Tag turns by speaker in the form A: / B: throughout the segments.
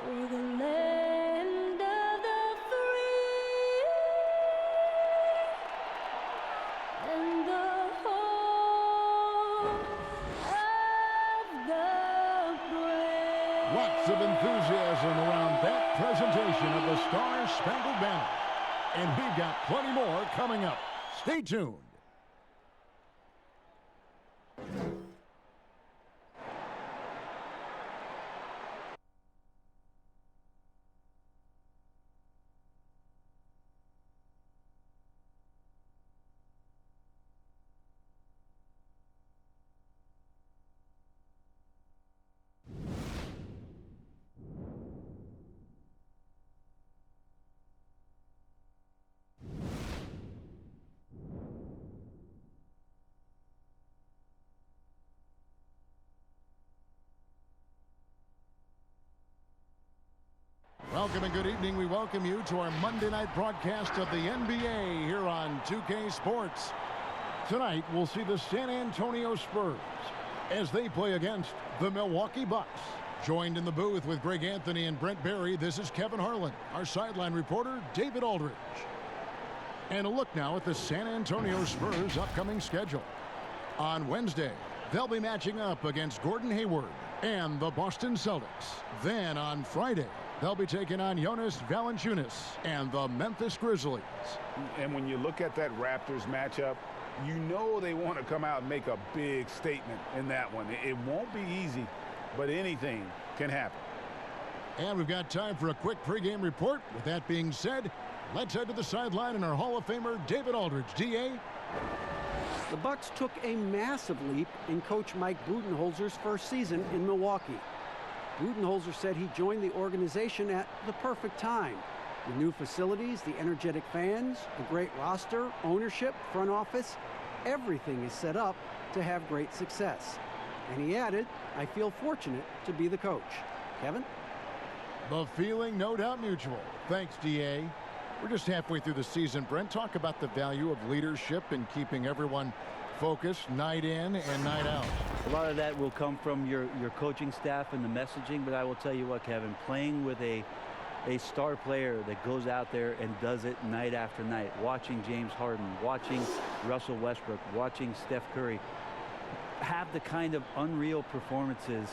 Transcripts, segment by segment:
A: through the land of the free and the home of the brave.
B: Lots of enthusiasm around that presentation of the Star-Spangled Banner. And we've got plenty more coming up. Stay tuned. Welcome and good evening. We welcome you to our Monday night broadcast of the NBA here on 2K Sports. Tonight, we'll see the San Antonio Spurs as they play against the Milwaukee Bucks. Joined in the booth with Greg Anthony and Brent Barry, this is Kevin Harlan. Our sideline reporter, David Aldridge. And a look now at the San Antonio Spurs' upcoming schedule. On Wednesday, they'll be matching up against Gordon Hayward and the Boston Celtics. Then on Friday, they'll be taking on Jonas Valanciunas and the Memphis Grizzlies.
C: And when you look at that Raptors matchup, you know they want to come out and make a big statement in that one. It won't be easy, but anything can happen.
B: And we've got time for a quick pregame report. With that being said, let's head to the sideline and our Hall of Famer, David Aldridge. DA?
D: The Bucks took a massive leap in Coach Mike Budenholzer's first season in Milwaukee. Budenholzer said he joined the organization at the perfect time. The new facilities, the energetic fans, the great roster, ownership, front office, everything is set up to have great success. And he added, I feel fortunate to be the coach. Kevin?
B: The feeling, no doubt, mutual. Thanks, DA. We're just halfway through the season, Brent. Talk about the value of leadership and keeping everyone focused night in and night out.
E: A lot of that will come from your coaching staff and the messaging, but I will tell you what, Kevin, playing with a star player that goes out there and does it night after night, watching James Harden, watching Russell Westbrook, watching Steph Curry have the kind of unreal performances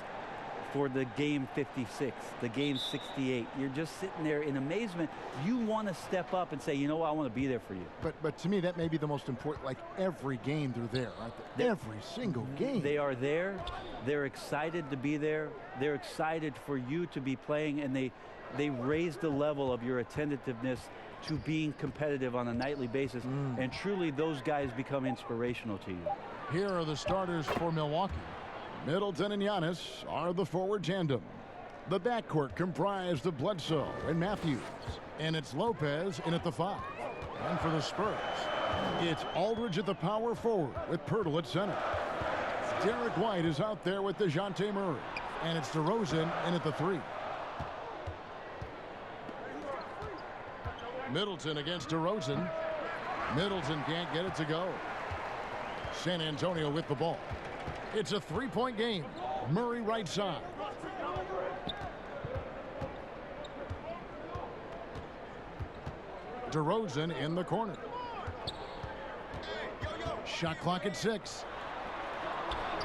E: for the game 56, the game 68. You're just sitting there in amazement. You want to step up and say, you know what, I want to be there for you.
B: But to me, that may be the most important. Like every game, they're there, aren't they? Every single game.
E: They are there. They're excited to be there. They're excited for you to be playing, and they raise the level of your attentiveness to being competitive on a nightly basis. And truly, those guys become inspirational to you.
B: Here are the starters for Milwaukee. Middleton and Giannis are the forward tandem. The backcourt comprised of Bledsoe and Matthews. And it's Lopez in at the 5. And for the Spurs, it's Aldridge at the power forward with Pirtle at center. Derek White is out there with DeJounte Murray. And it's DeRozan in at the 3. Middleton against DeRozan. Middleton can't get it to go. San Antonio with the ball. It's a three-point game. Murray right side. DeRozan in the corner. Shot clock at 6.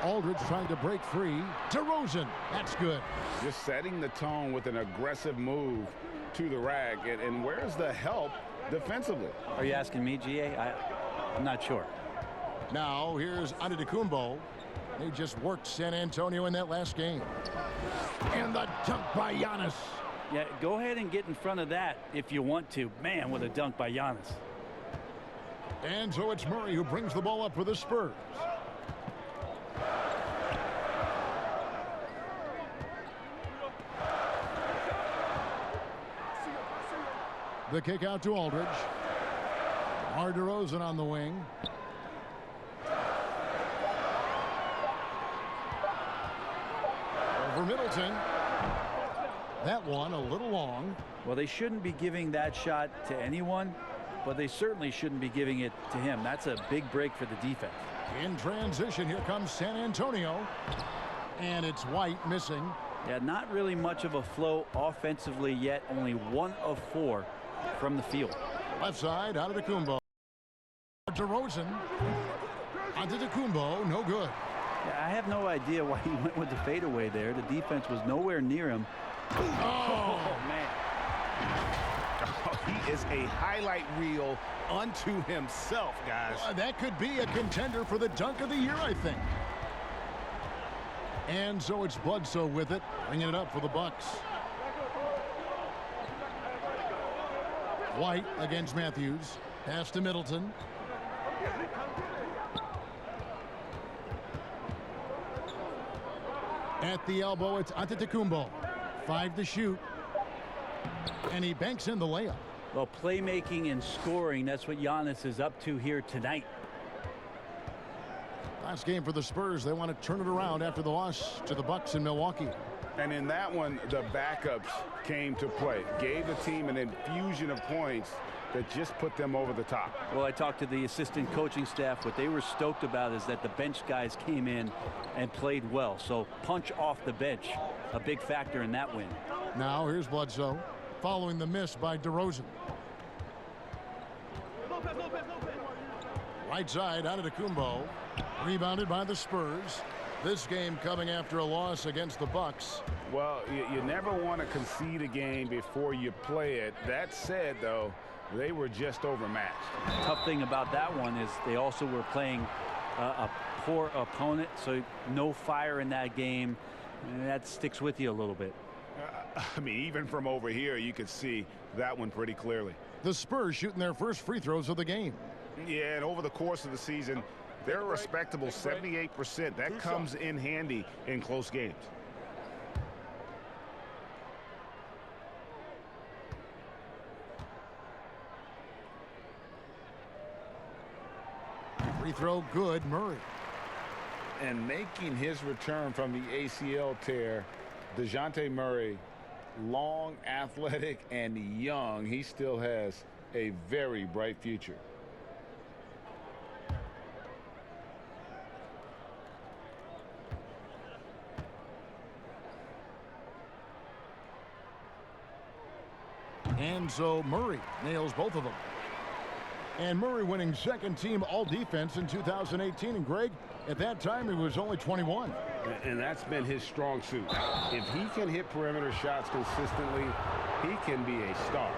B: Aldridge trying to break free. DeRozan, that's good.
C: Just setting the tone with an aggressive move to the rack. And where's the help defensively?
E: Are you asking me, GA? I'm not sure.
B: Now here's Antetokounmpo. They just worked San Antonio in that last game. And the dunk by Giannis.
E: Yeah, go ahead and get in front of that if you want to. Man, what a dunk by Giannis.
B: And so it's Murray who brings the ball up for the Spurs. The kick out to Aldridge. DeRozan on the wing. Over Middleton. That one a little long.
E: Well, they shouldn't be giving that shot to anyone, but they certainly shouldn't be giving it to him. That's a big break for the defense.
B: In transition, here comes San Antonio. And it's White missing.
E: Yeah, not really much of a flow offensively yet. Only 1 of 4 from the field.
B: Left side, out of the Kumbo. DeRozan. Onto the Kumbo, no good.
E: Yeah, I have no idea why he went with the fadeaway there. The defense was nowhere near him.
B: Oh,
E: man.
C: He is a highlight reel unto himself, guys.
B: That could be a contender for the dunk of the year, I think. And so it's Bledsoe with it, bringing it up for the Bucks. White against Matthews. Pass to Middleton. At the elbow, it's Antetokounmpo. 5 to shoot. And he banks in the layup.
E: Well, playmaking and scoring, that's what Giannis is up to here tonight.
B: Last game for the Spurs. They want to turn it around after the loss to the Bucks in Milwaukee.
C: And in that one, the backups came to play. Gave the team an infusion of points that just put them over the top.
E: Well, I talked to the assistant coaching staff. What they were stoked about is that the bench guys came in and played well. So punch off the bench, a big factor in that win.
B: Now here's Bledsoe following the miss by DeRozan. Right side out of Antetokounmpo. Rebounded by the Spurs. This game coming after a loss against the Bucks.
C: Well, you never want to concede a game before you play it. That said, though, they were just overmatched.
E: Tough thing about that one is they also were playing a poor opponent, so no fire in that game. And that sticks with you a little bit.
C: I mean, even from over here, you could see that one pretty clearly.
B: The Spurs shooting their first free throws of the game.
C: Yeah, and over the course of the season, they're a respectable 78%. That comes in handy in close games.
B: Free throw good, Murray.
C: And making his return from the ACL tear, DeJounte Murray, long, athletic, and young. He still has a very bright future.
B: And so Murray nails both of them. And Murray winning second team all defense in 2018. And Greg, at that time, he was only 21.
C: And that's been his strong suit. If he can hit perimeter shots consistently, he can be a star.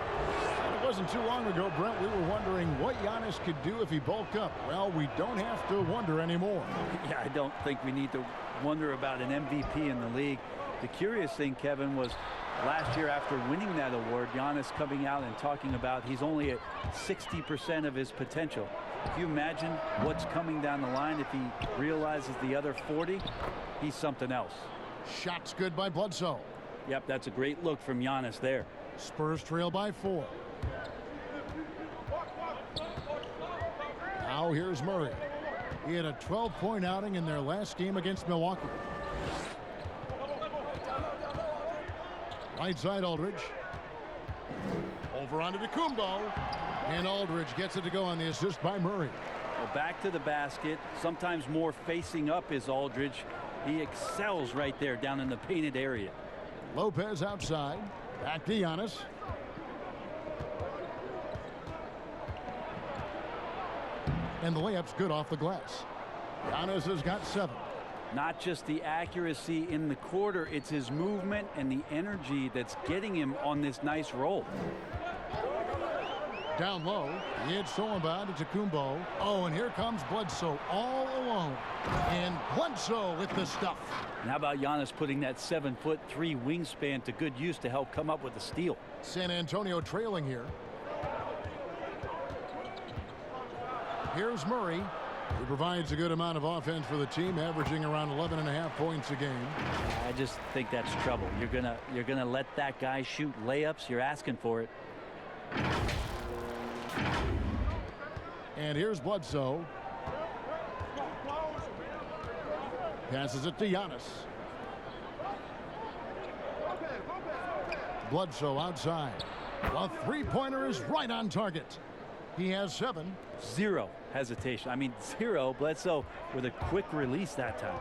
B: And it wasn't too long ago, Brent, we were wondering what Giannis could do if he bulked up. Well, we don't have to wonder anymore.
E: Yeah, I don't think we need to wonder about an MVP in the league. The curious thing, Kevin, was last year after winning that award, Giannis coming out and talking about he's only at 60% of his potential. Can you imagine what's coming down the line if he realizes the other 40? He's something else.
B: Shots good by Bledsoe.
E: Yep, that's a great look from Giannis there.
B: Spurs trail by 4. Now here's Murray. He had a 12-point outing in their last game against Milwaukee. Right side Aldridge. Over onto Antetokounmpo. And Aldridge gets it to go on the assist by Murray.
E: Well, back to the basket. Sometimes more facing up is Aldridge. He excels right there down in the painted area.
B: Lopez outside. Back to Giannis. And the layup's good off the glass. Giannis has got 7.
E: Not just the accuracy in the quarter, it's his movement and the energy that's getting him on this nice roll.
B: Down low, it's Solomon to Antetokounmpo. Oh, and here comes Bledsoe all alone. And Bledsoe with the stuff.
E: And how about Giannis putting that 7'3" wingspan to good use to help come up with a steal?
B: San Antonio trailing here. Here's Murray, who provides a good amount of offense for the team, averaging around 11.5 points a game.
E: I just think that's trouble. You're gonna let that guy shoot layups. You're asking for it.
B: And here's Bledsoe. Passes it to Giannis. Bledsoe outside. A three-pointer is right on target. He has 7.
E: Zero hesitation. I mean, 0. Bledsoe with a quick release that time.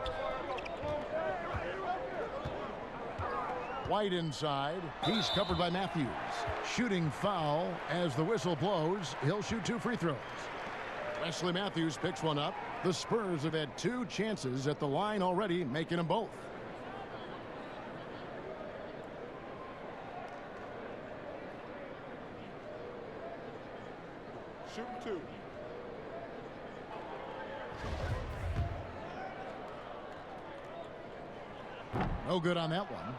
B: White inside. He's covered by Matthews. Shooting foul as the whistle blows. He'll shoot 2 free throws. Wesley Matthews picks one up. The Spurs have had 2 chances at the line already, making them both.
C: Shooting 2.
B: No good on that one.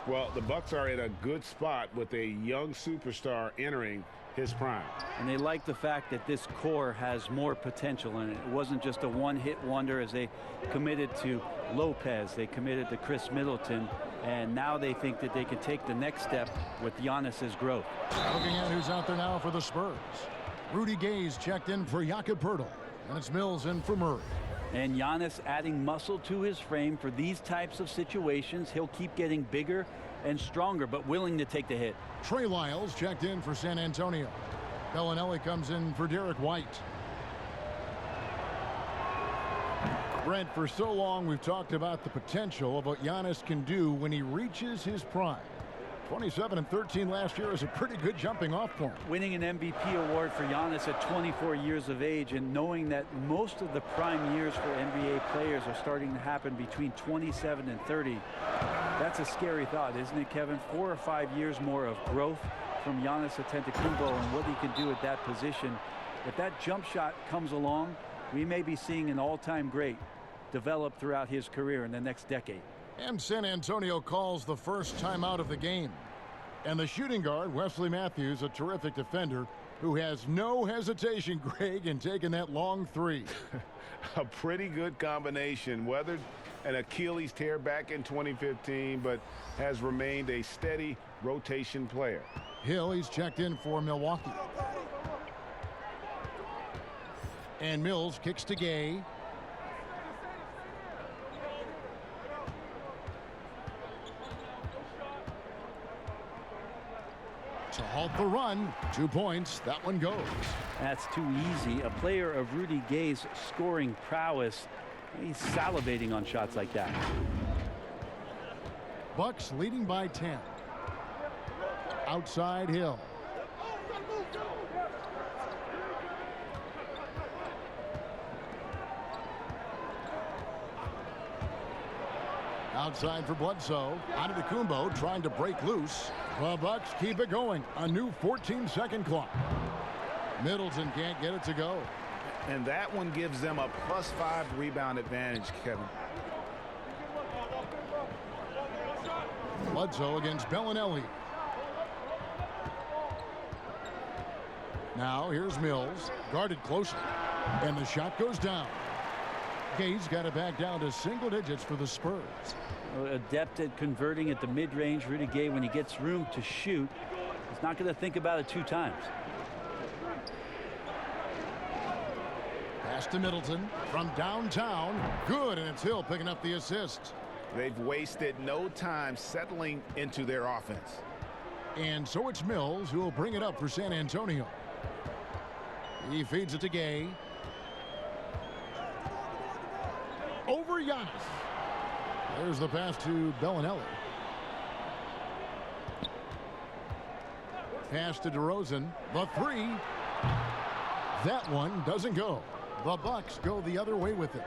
C: Well, the Bucks are in a good spot with a young superstar entering his prime.
E: And they like the fact that this core has more potential in it. It wasn't just a one-hit wonder as they committed to Lopez. They committed to Chris Middleton. And now they think that they can take the next step with Giannis's growth.
B: Looking at who's out there now for the Spurs. Rudy Gay's checked in for Jakob Poeltl. And it's Mills in for Murray.
E: And Giannis adding muscle to his frame for these types of situations. He'll keep getting bigger and stronger, but willing to take the hit.
B: Trey Lyles checked in for San Antonio. Bellinelli comes in for Derek White. Brent, for so long we've talked about the potential of what Giannis can do when he reaches his prime. 27 and 13 last year is a pretty good jumping off point.
E: Winning an MVP award for Giannis at 24 years of age, and knowing that most of the prime years for NBA players are starting to happen between 27 and 30. That's a scary thought, isn't it, Kevin? 4 or 5 years more of growth from Giannis Antetokounmpo and what he can do at that position. If that jump shot comes along, we may be seeing an all-time great develop throughout his career in the next decade.
B: And San Antonio calls the first timeout of the game. And the shooting guard, Wesley Matthews, a terrific defender, who has no hesitation, Greg, in taking that long 3.
C: A pretty good combination. Weathered an Achilles tear back in 2015, but has remained a steady rotation player.
B: Hill, he's checked in for Milwaukee. And Mills kicks to Gay. To halt the run. 2 points. That one goes.
E: That's too easy. A player of Rudy Gay's scoring prowess, he's salivating on shots like that.
B: Bucks leading by 10. Outside Hill. Outside for Bledsoe. Antetokounmpo trying to break loose. The Bucks keep it going. A new 14-second clock. Middleton can't get it to go.
C: And that one gives them a +5 rebound advantage, Kevin.
B: Bledsoe against Bellinelli. Now here's Mills. Guarded closely. And the shot goes down. Gay's got it back down to single digits for the Spurs.
E: Adept at converting at the mid-range. Rudy Gay, when he gets room to shoot, he's not going to think about it 2 times.
B: Pass to Middleton from downtown. Good, and it's Hill picking up the assist.
C: They've wasted no time settling into their offense.
B: And so it's Mills who will bring it up for San Antonio. He feeds it to Gay. Over Giannis. There's the pass to Bellinelli. Pass to DeRozan. The 3. That one doesn't go. The Bucks go the other way with it.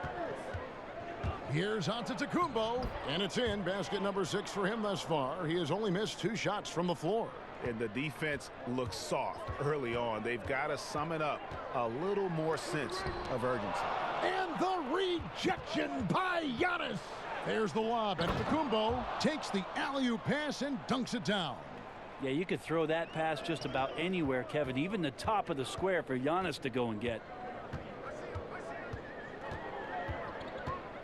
B: Here's Antetokounmpo, and it's in. Basket number 6 for him thus far. He has only missed 2 shots from the floor.
C: And the defense looks soft early on. They've got to sum it up. A little more sense of urgency.
B: And the rejection by Giannis. There's the lob. Antetokounmpo takes the alley-oop pass and dunks it down.
E: Yeah, you could throw that pass just about anywhere, Kevin, even the top of the square for Giannis to go and get.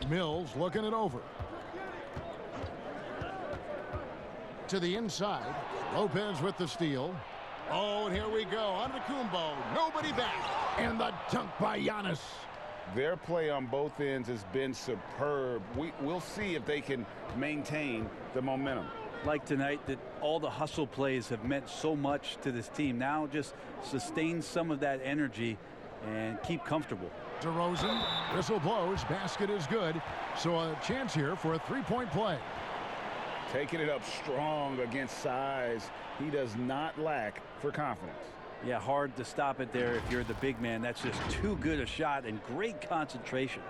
B: Mills looking it over. To the inside. Lopez with the steal. Oh, and here we go. Antetokounmpo. Nobody back. And the dunk by Giannis.
C: Their play on both ends has been superb. We'll see if they can maintain the momentum.
E: Like tonight, that all the hustle plays have meant so much to this team. Now just sustain some of that energy and keep comfortable.
B: DeRozan, whistle blows, basket is good. So a chance here for a 3-point play.
C: Taking it up strong against size. He does not lack for confidence.
E: Yeah, hard to stop it there if you're the big man. That's just too good a shot and great concentration.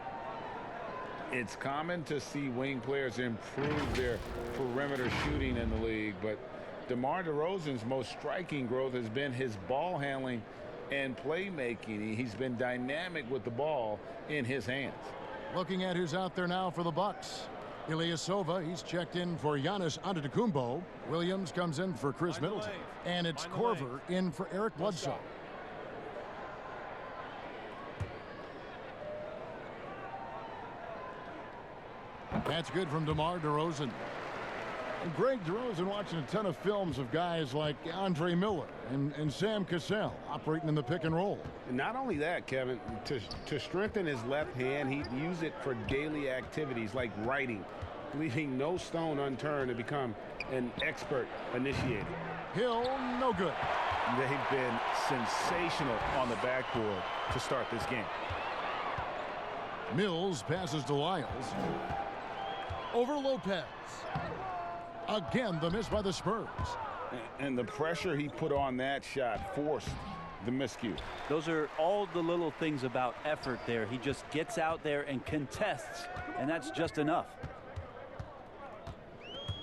C: It's common to see wing players improve their perimeter shooting in the league, but DeMar DeRozan's most striking growth has been his ball handling and playmaking. He's been dynamic with the ball in his hands.
B: Looking at who's out there now for the Bucks. Ilyasova, he's checked in for Giannis Antetokounmpo. Williams comes in for Chris Middleton. And it's Korver in for Eric Bledsoe. That's good from DeMar DeRozan. And Greg DeRozan watching a ton of films of guys like Andre Miller and Sam Cassell operating in the pick and roll.
C: And not only that, Kevin, to strengthen his left hand, he'd use it for daily activities like writing, leaving no stone unturned to become an expert initiator.
B: Hill, no good.
C: They've been sensational on the backboard to start this game.
B: Mills passes to Lyles. Over Lopez. Again, the miss by the Spurs.
C: And the pressure he put on that shot forced the miscue.
E: Those are all the little things about effort there. He just gets out there and contests, and that's just enough.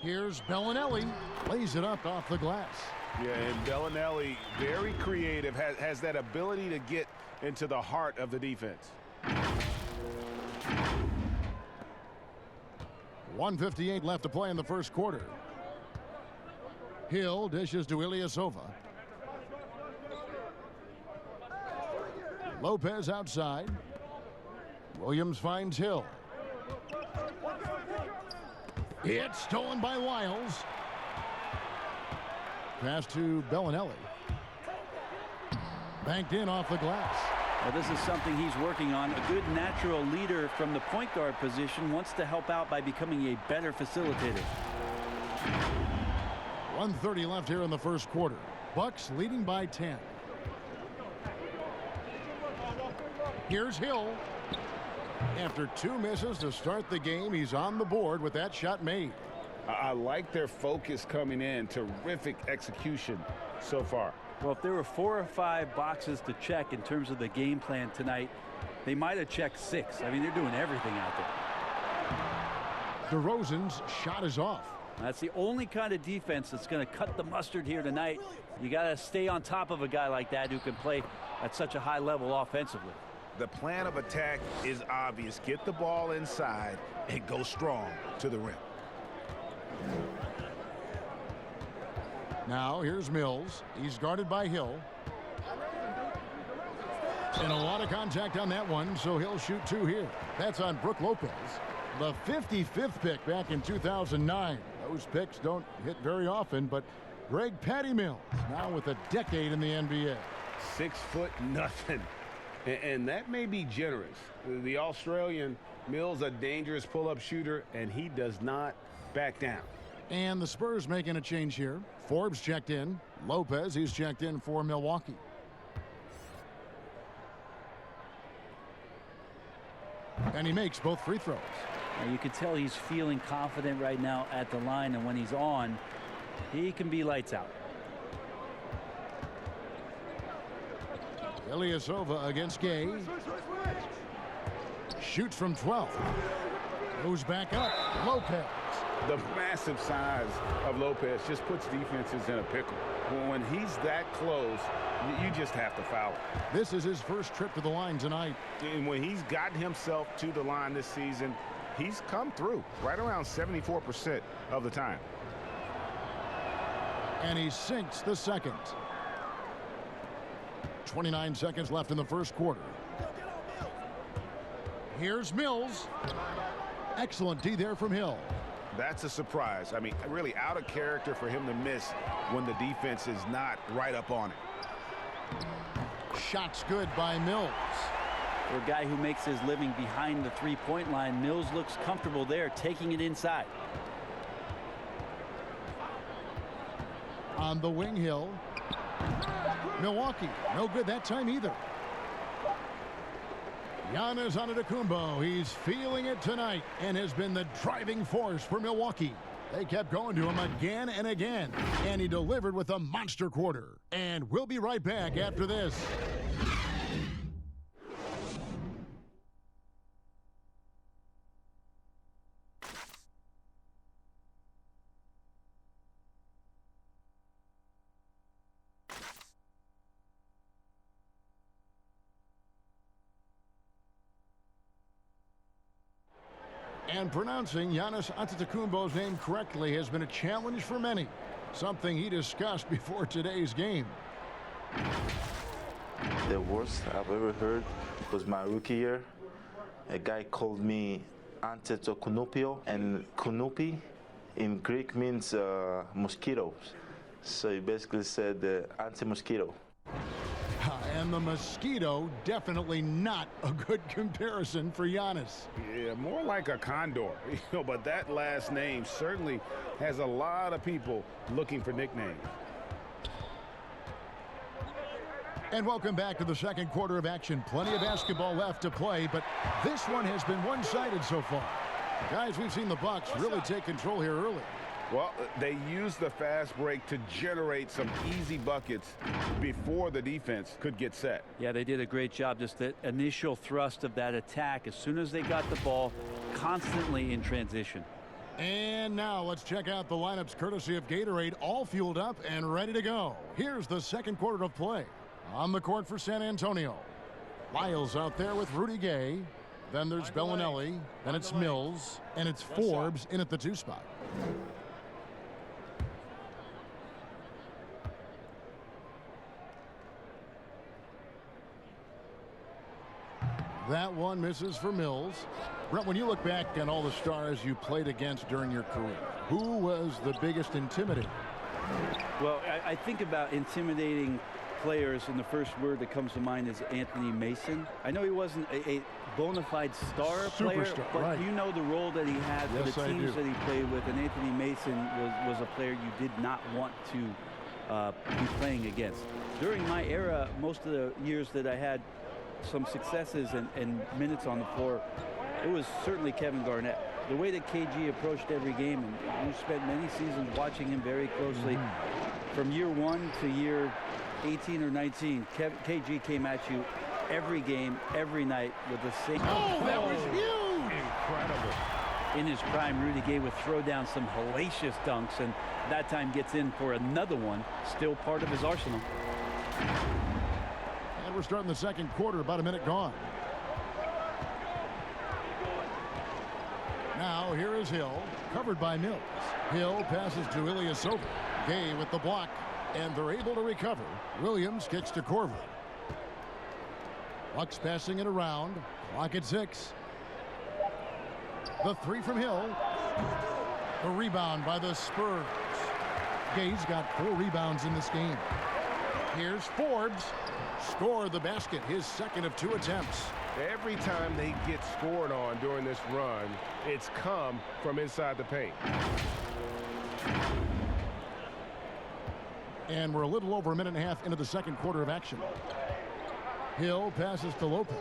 B: Here's Bellinelli. Lays it up off the glass.
C: Yeah, and Bellinelli, very creative, has that ability to get into the heart of the defense.
B: 1:58 left to play in the first quarter. Hill dishes to Ilyasova. Lopez outside. Williams finds Hill. It's stolen by Lyles. Pass to Bellinelli. Banked in off the glass.
E: Well, this is something he's working on. A good natural leader from the point guard position wants to help out by becoming a better facilitator.
B: 1:30 left here in the first quarter. Bucks leading by 10. Here's Hill. After two misses to start the game, he's on the board with that shot made.
C: I like their focus coming in. Terrific execution so far.
E: Well, if there were 4 or 5 boxes to check in terms of the game plan tonight, they might have checked 6. I mean, they're doing everything out there.
B: DeRozan's shot is off.
E: That's the only kind of defense that's going to cut the mustard here tonight. You got to stay on top of a guy like that who can play at such a high level offensively.
F: The plan of attack is obvious. Get the ball inside and go strong to the rim.
B: Now here's Mills. He's guarded by Hill. And a lot of contact on that one, so he'll shoot 2 here. That's on Brook Lopez. The 55th pick back in 2009. Those picks don't hit very often, but Greg Patty Mills now with a decade in the NBA.
C: 6'0". And that may be generous. The Australian Mills, a dangerous pull-up shooter, and he does not back down.
B: And the Spurs making a change here. Forbes checked in. Lopez, he's checked in for Milwaukee. And he makes both free throws.
E: Now you can tell he's feeling confident right now at the line, and when he's on, he can be lights out.
B: Ilyasova against Gay. Shoots from 12. Goes back up. Lopez.
C: The massive size of Lopez just puts defenses in a pickle. When he's that close, you just have to foul him.
B: This is his first trip to the line tonight.
C: And when he's gotten himself to the line this season, he's come through right around 74% of the time.
B: And he sinks the second. 29 seconds left in the first quarter. Here's Mills. Excellent D there from Hill.
F: That's a surprise. I mean, really out of character for him to miss when the defense is not right up on it.
B: Shots good by Mills.
E: For a guy who makes his living behind the three-point line, Mills looks comfortable there, taking it inside.
B: On the wing, Hill. Milwaukee, no good that time either. Giannis Antetokounmpo, he's feeling it tonight and has been the driving force for Milwaukee. They kept going to him again and again, and he delivered with a monster quarter. And we'll be right back after this. And pronouncing Giannis Antetokounmpo's name correctly has been a challenge for many, something he discussed before today's game.
G: The worst I've ever heard was my rookie year. A guy called me Antetokounmpo, and Kunupi in Greek means mosquitoes. So he basically said anti-mosquito.
B: And the mosquito, definitely not a good comparison for Giannis.
F: Yeah, more like a condor. But that last name certainly has a lot of people looking for nicknames.
B: And welcome back to the second quarter of action. Plenty of basketball left to play, but this one has been one-sided so far. Guys, we've seen the Bucks really take control here early.
F: Well, they used the fast break to generate some easy buckets before the defense could get set.
E: Yeah, they did a great job. Just the initial thrust of that attack as soon as they got the ball, constantly in transition.
B: And now let's check out the lineups courtesy of Gatorade, all fueled up and ready to go. Here's the second quarter of play. On the court for San Antonio. Lyles out there with Rudy Gay. Then there's Bellinelli. Then it's Mills. And it's Forbes in at the 2 spot. That one misses for Mills. Brett, when you look back on all the stars you played against during your career, who was the biggest intimidator?
E: Well, I think about intimidating players, and the first word that comes to mind is Anthony Mason. I know he wasn't a bona fide star player, but
B: right.
E: You know the role that he had for
B: Yes,
E: the teams that he played with, and Anthony Mason was a player you did not want to be playing against. During my era, most of the years that I had some successes and minutes on the floor, it was certainly Kevin Garnett. The way that KG approached every game, and you spent many seasons watching him very closely. From year 1 to year 18 or 19, KG came at you every game, every night with the same.
B: Oh, that was huge!
F: Incredible.
E: In his prime, Rudy Gay would throw down some hellacious dunks, and that time gets in for another one, still part of his arsenal.
B: And we're starting the second quarter, about a minute gone. Now here is Hill, covered by Mills. Hill passes to Ilyasova. Gay with the block, and they're able to recover. Williams kicks to Korver. Bucks passing it around. Clock at 6. The 3 from Hill. The rebound by the Spurs. Gay's got 4 rebounds in this game. Here's Forbes. Score the basket, his second of 2 attempts.
F: Every time they get scored on during this run, it's come from inside the paint.
B: And we're a little over a minute and a half into the second quarter of action. Hill passes to Lopez.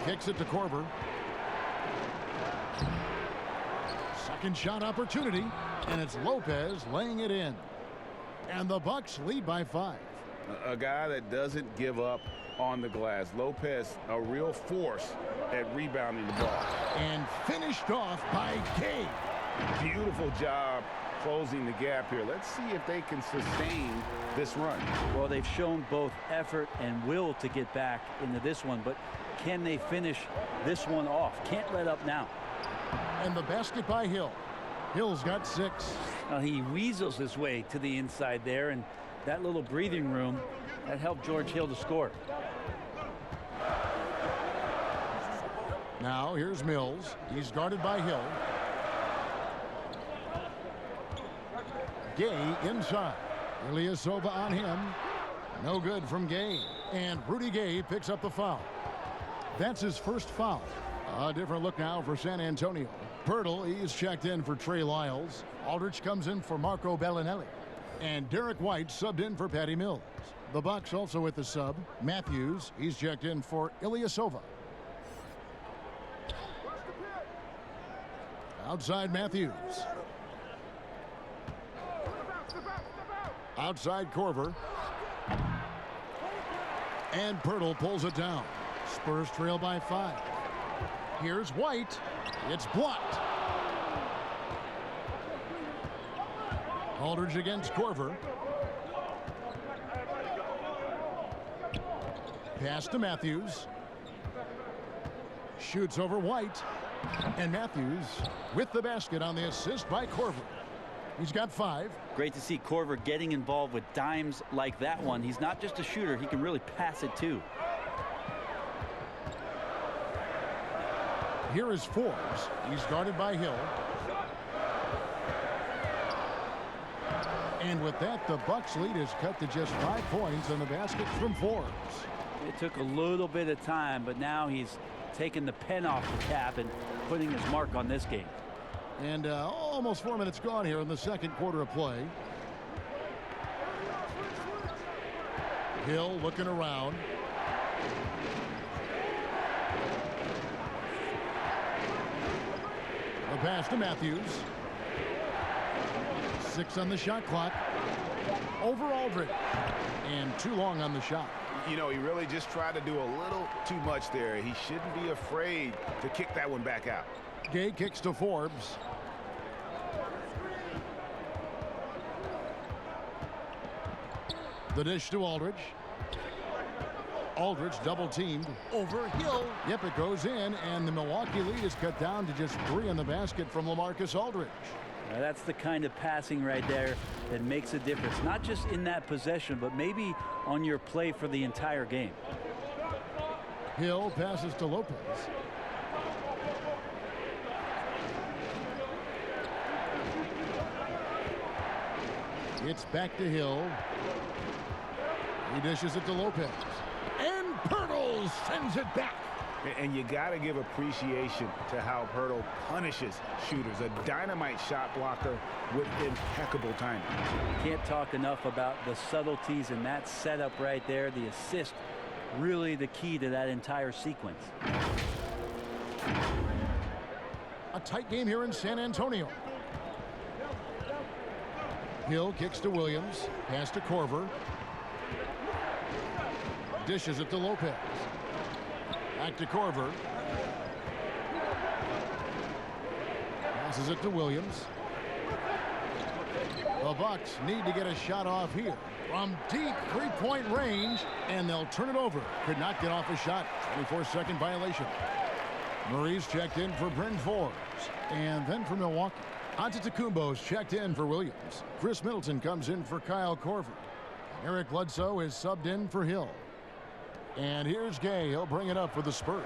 B: Kicks it to Korver. Second shot opportunity, and it's Lopez laying it in. And the Bucks lead by 5.
F: A guy that doesn't give up on the glass. Lopez, a real force at rebounding the ball.
B: And finished off by Gay.
F: Beautiful job closing the gap here. Let's see if they can sustain this run.
E: Well, they've shown both effort and will to get back into this one, but can they finish this one off? Can't let up now.
B: And the basket by Hill. Hill's got 6.
E: Well, he weasels his way to the inside there, and that little breathing room, that helped George Hill to score.
B: Now here's Mills. He's guarded by Hill. Gay inside. Ilyasova on him. No good from Gay. And Rudy Gay picks up the foul. That's his first foul. A different look now for San Antonio. Pirtle, he's checked in for Trey Lyles. Aldridge comes in for Marco Bellinelli. And Derek White subbed in for Patty Mills. The Bucks also with the sub. Matthews, he's checked in for Ilyasova. Outside Matthews. Outside Korver. And Pirtle pulls it down. Spurs trail by 5. Here's White. It's blocked. Aldridge against Korver. Pass to Matthews. Shoots over White. And Matthews with the basket on the assist by Korver. He's got 5.
E: Great to see Korver getting involved with dimes like that one. He's not just a shooter. He can really pass it too.
B: Here is Forbes. He's guarded by Hill. And with that, the Bucks lead is cut to just 5 points on the basket from Forbes.
E: It took a little bit of time, but now he's taking the pen off the cap and putting his mark on this game.
B: And almost 4 minutes gone here in the second quarter of play. Hill looking around. A pass to Matthews. 6 on the shot clock. Over Aldridge. And too long on the shot.
F: You know, he really just tried to do a little too much there. He shouldn't be afraid to kick that one back out.
B: Gay kicks to Forbes. The dish to Aldridge. Aldridge double teamed over Hill. Yep, it goes in, and the Milwaukee lead is cut down to just 3 on the basket from LaMarcus Aldridge.
E: Now that's the kind of passing right there that makes a difference, not just in that possession, but maybe on your play for the entire game.
B: Hill passes to Lopez. It's back to Hill. He dishes it to Lopez. And Pirtle sends it back.
F: And you got to give appreciation to how Pirtle punishes shooters. A dynamite shot blocker with impeccable timing.
E: Can't talk enough about the subtleties in that setup right there. The assist, really the key to that entire sequence.
B: A tight game here in San Antonio. Hill kicks to Williams. Pass to Korver. Dishes it to Lopez. Back to Korver. Passes it to Williams. The Bucks need to get a shot off here from deep 3-point range, and they'll turn it over. Could not get off a shot. 24-second violation. Murray's checked in for Bryn Forbes, and then for Milwaukee. AT&TCenter's checked in for Williams. Chris Middleton comes in for Kyle Korver. Eric Bledsoe is subbed in for Hill. And here's Gay. He'll bring it up for the Spurs.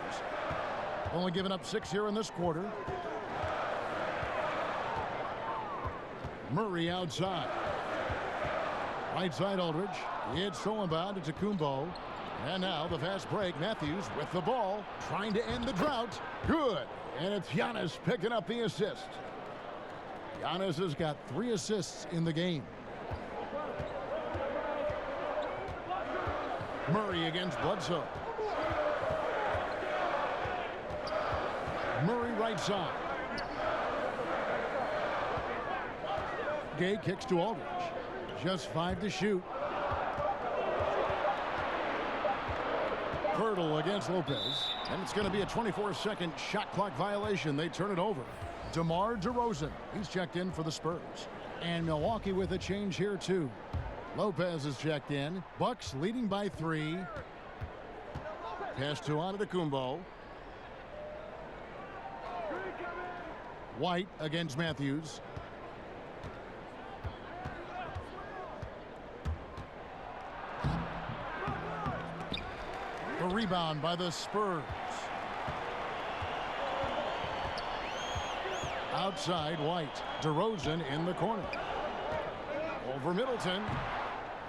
B: Only giving up 6 here in this quarter. Murray outside. Right side Aldridge. It's stolen by Antetokounmpo. And now the fast break. Matthews with the ball. Trying to end the drought. Good. And it's Giannis picking up the assist. Giannis has got 3 assists in the game. Murray against Bledsoe. Murray right side. Gay kicks to Aldridge. Just 5 to shoot. Pirtle against Lopez. And it's going to be a 24-second shot clock violation. They turn it over. DeMar DeRozan. He's checked in for the Spurs. And Milwaukee with a change here too. Lopez is checked in. Bucks leading by 3. Pass to Antetokounmpo. White against Matthews. The rebound by the Spurs. Outside White. DeRozan in the corner. Over Middleton.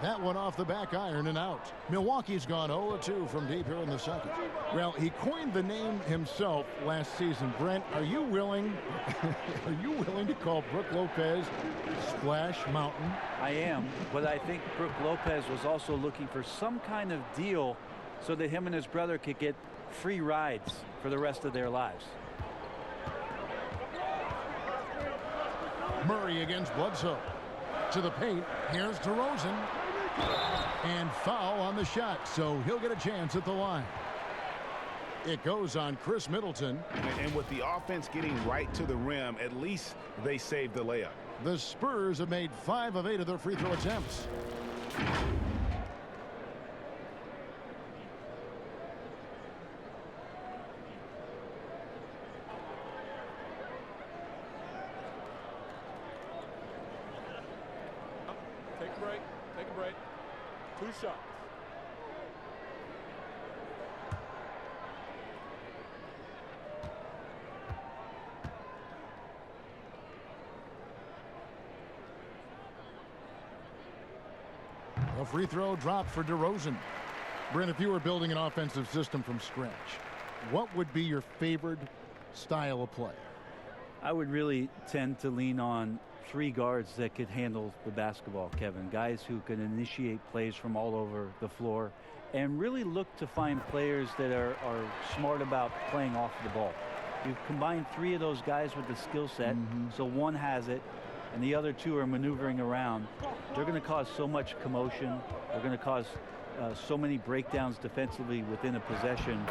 B: That one off the back iron and out. Milwaukee's gone 0-2 from deep here in the second. Well, he coined the name himself last season. Brent, are you willing to call Brook Lopez Splash Mountain?
E: I am, but I think Brook Lopez was also looking for some kind of deal so that him and his brother could get free rides for the rest of their lives.
B: Murray against Bledsoe. To the paint. Here's DeRozan. And foul on the shot, so he'll get a chance at the line. It goes on Chris Middleton.
F: And with the offense getting right to the rim, at least they saved the layup.
B: The Spurs have made 5 of 8 of their free throw attempts.
H: Take a break. Take a break. 2 shots.
B: A free throw drop for DeRozan. Brent, if you were building an offensive system from scratch, what would be your favorite style of play?
E: I would really tend to lean on 3 guards that could handle the basketball, Kevin. Guys who can initiate plays from all over the floor and really look to find players that are smart about playing off the ball. You combine 3 of those guys with the skill set, so one has it and the other 2 are maneuvering around. They're going to cause so much commotion. They're going to cause so many breakdowns defensively within a possession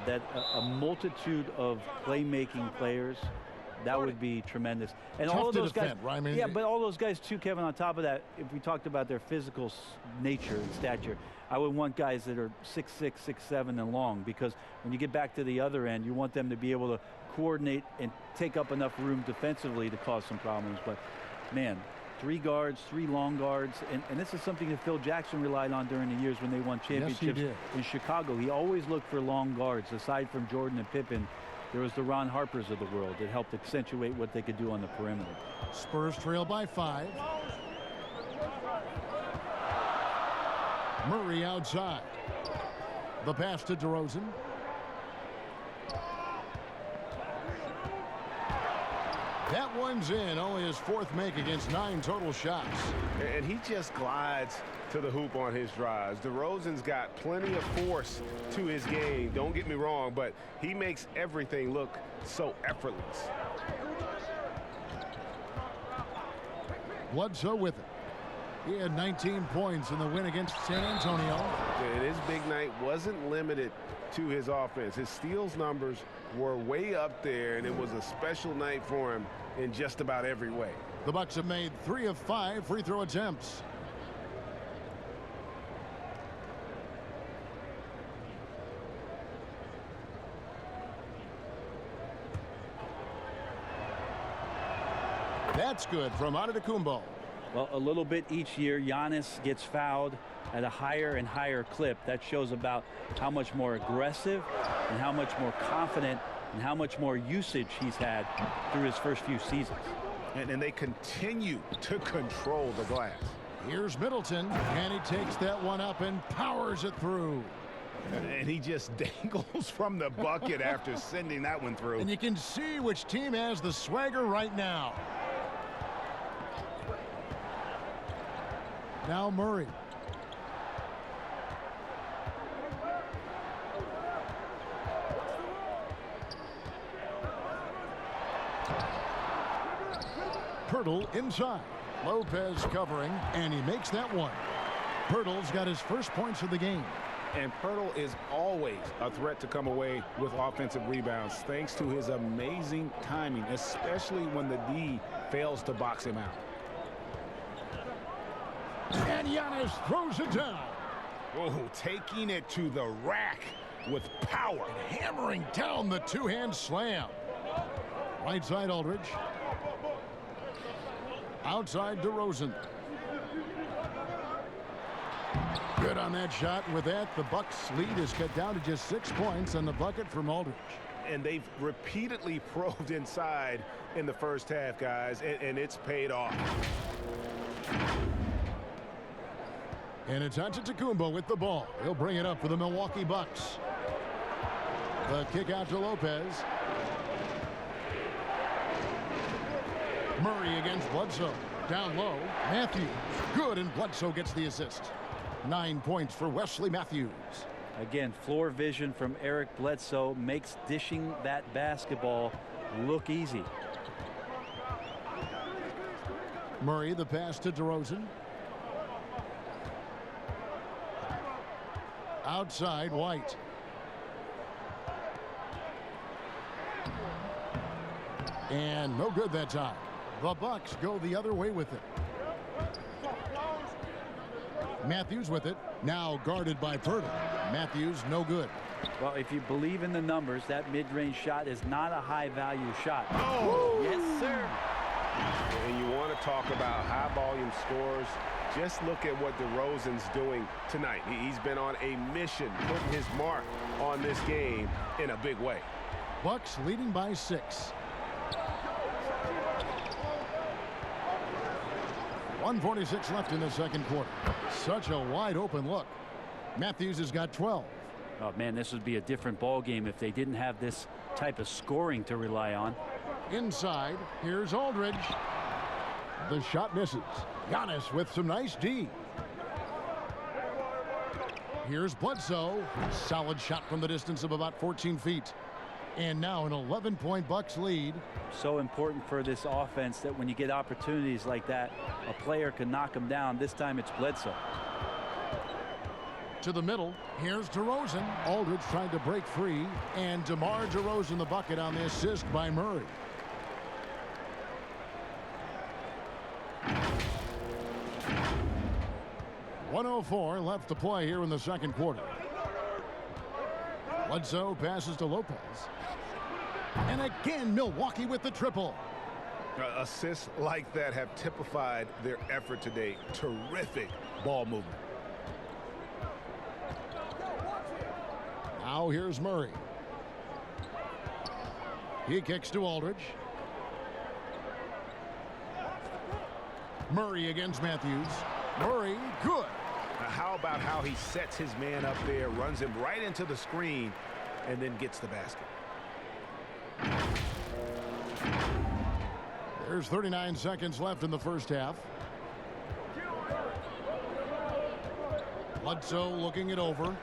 E: that a multitude of playmaking players, that would be tremendous. And
B: Tough
E: all of
B: to
E: those
B: defend,
E: guys,
B: right? I mean,
E: yeah, but all those guys too, Kevin, on top of that, if we talked about their physical nature and stature, I would want guys that are 6'6", 6'7", and long, because when you get back to the other end, you want them to be able to coordinate and take up enough room defensively to cause some problems. But man, 3 guards, 3 long guards, and this is something that Phil Jackson relied on during the years when they won championships in Chicago. He always looked for long guards. Aside from Jordan and Pippen, there was the Ron Harpers of the world that helped accentuate what they could do on the perimeter.
B: Spurs trail by 5. Murray outside. The pass to DeRozan. That one's in. Only his 4th make against 9 total shots.
F: And he just glides to the hoop on his drives. DeRozan's got plenty of force to his game. Don't get me wrong, but he makes everything look so effortless.
B: Bledsoe with it. He had 19 points in the win against San Antonio.
F: And his big night wasn't limited to his offense. His steals numbers were way up there, and it was a special night for him in just about every way.
B: The Bucks have made 3 of 5 free throw attempts. That's good from Antetokounmpo.
E: Well, a little bit each year, Giannis gets fouled at a higher and higher clip. That shows about how much more aggressive and how much more confident and how much more usage he's had through his first few seasons.
F: And they continue to control the glass.
B: Here's Middleton, and he takes that one up and powers it through.
F: And he just dangles from the bucket after sending that one through.
B: And you can see which team has the swagger right now. Now Murray. Pirtle inside. Lopez covering, and he makes that one. Pirtle's got his first points of the game.
F: And Pirtle is always a threat to come away with offensive rebounds thanks to his amazing timing, especially when the D fails to box him out.
B: And Giannis throws it down.
F: Oh, taking it to the rack with power.
B: And hammering down the 2-hand slam. Right side Aldridge. Outside DeRozan. Good on that shot. With that, the Bucks lead is cut down to just 6 points on the bucket from Aldridge.
F: And they've repeatedly probed inside in the first half, guys, and it's paid off.
B: And it's Antetokounmpo with the ball. He'll bring it up for the Milwaukee Bucks. The kick out to Lopez. Murray against Bledsoe. Down low. Matthews. Good, and Bledsoe gets the assist. 9 points for Wesley Matthews.
E: Again, floor vision from Eric Bledsoe makes dishing that basketball look easy.
B: Murray, the pass to DeRozan. Outside, White. And no good that time. The Bucks go the other way with it. Matthews with it. Now guarded by Purtle. Matthews, no good.
E: Well, if you believe in the numbers, that mid-range shot is not a high-value shot.
F: Oh!
E: Yes, sir.
F: And you want to talk about high-volume scores. Just look at what DeRozan's doing tonight. He's been on a mission, putting his mark on this game in a big way.
B: Bucks leading by 6. 1:46 left in the second quarter. Such a wide open look. Matthews has got 12.
E: Oh, man, this would be a different ball game if they didn't have this type of scoring to rely on.
B: Inside, here's Aldridge. The shot misses. Giannis with some nice D. Here's Bledsoe. Solid shot from the distance of about 14 feet. And now an 11-point Bucks lead.
E: So important for this offense that when you get opportunities like that, a player can knock them down. This time it's Bledsoe.
B: To the middle, here's DeRozan. Aldridge trying to break free, and DeMar DeRozan the bucket on the assist by Murray. .104 left to play here in the second quarter. Bledsoe passes to Lopez. And again, Milwaukee with the triple.
F: Assists like that have typified their effort today. Terrific ball movement.
B: Now here's Murray. He kicks to Aldridge. Murray against Matthews. Murray, good.
F: Now, how about how he sets his man up there, runs him right into the screen, and then gets the basket.
B: There's 39 seconds left in the first half. Bledsoe looking it over.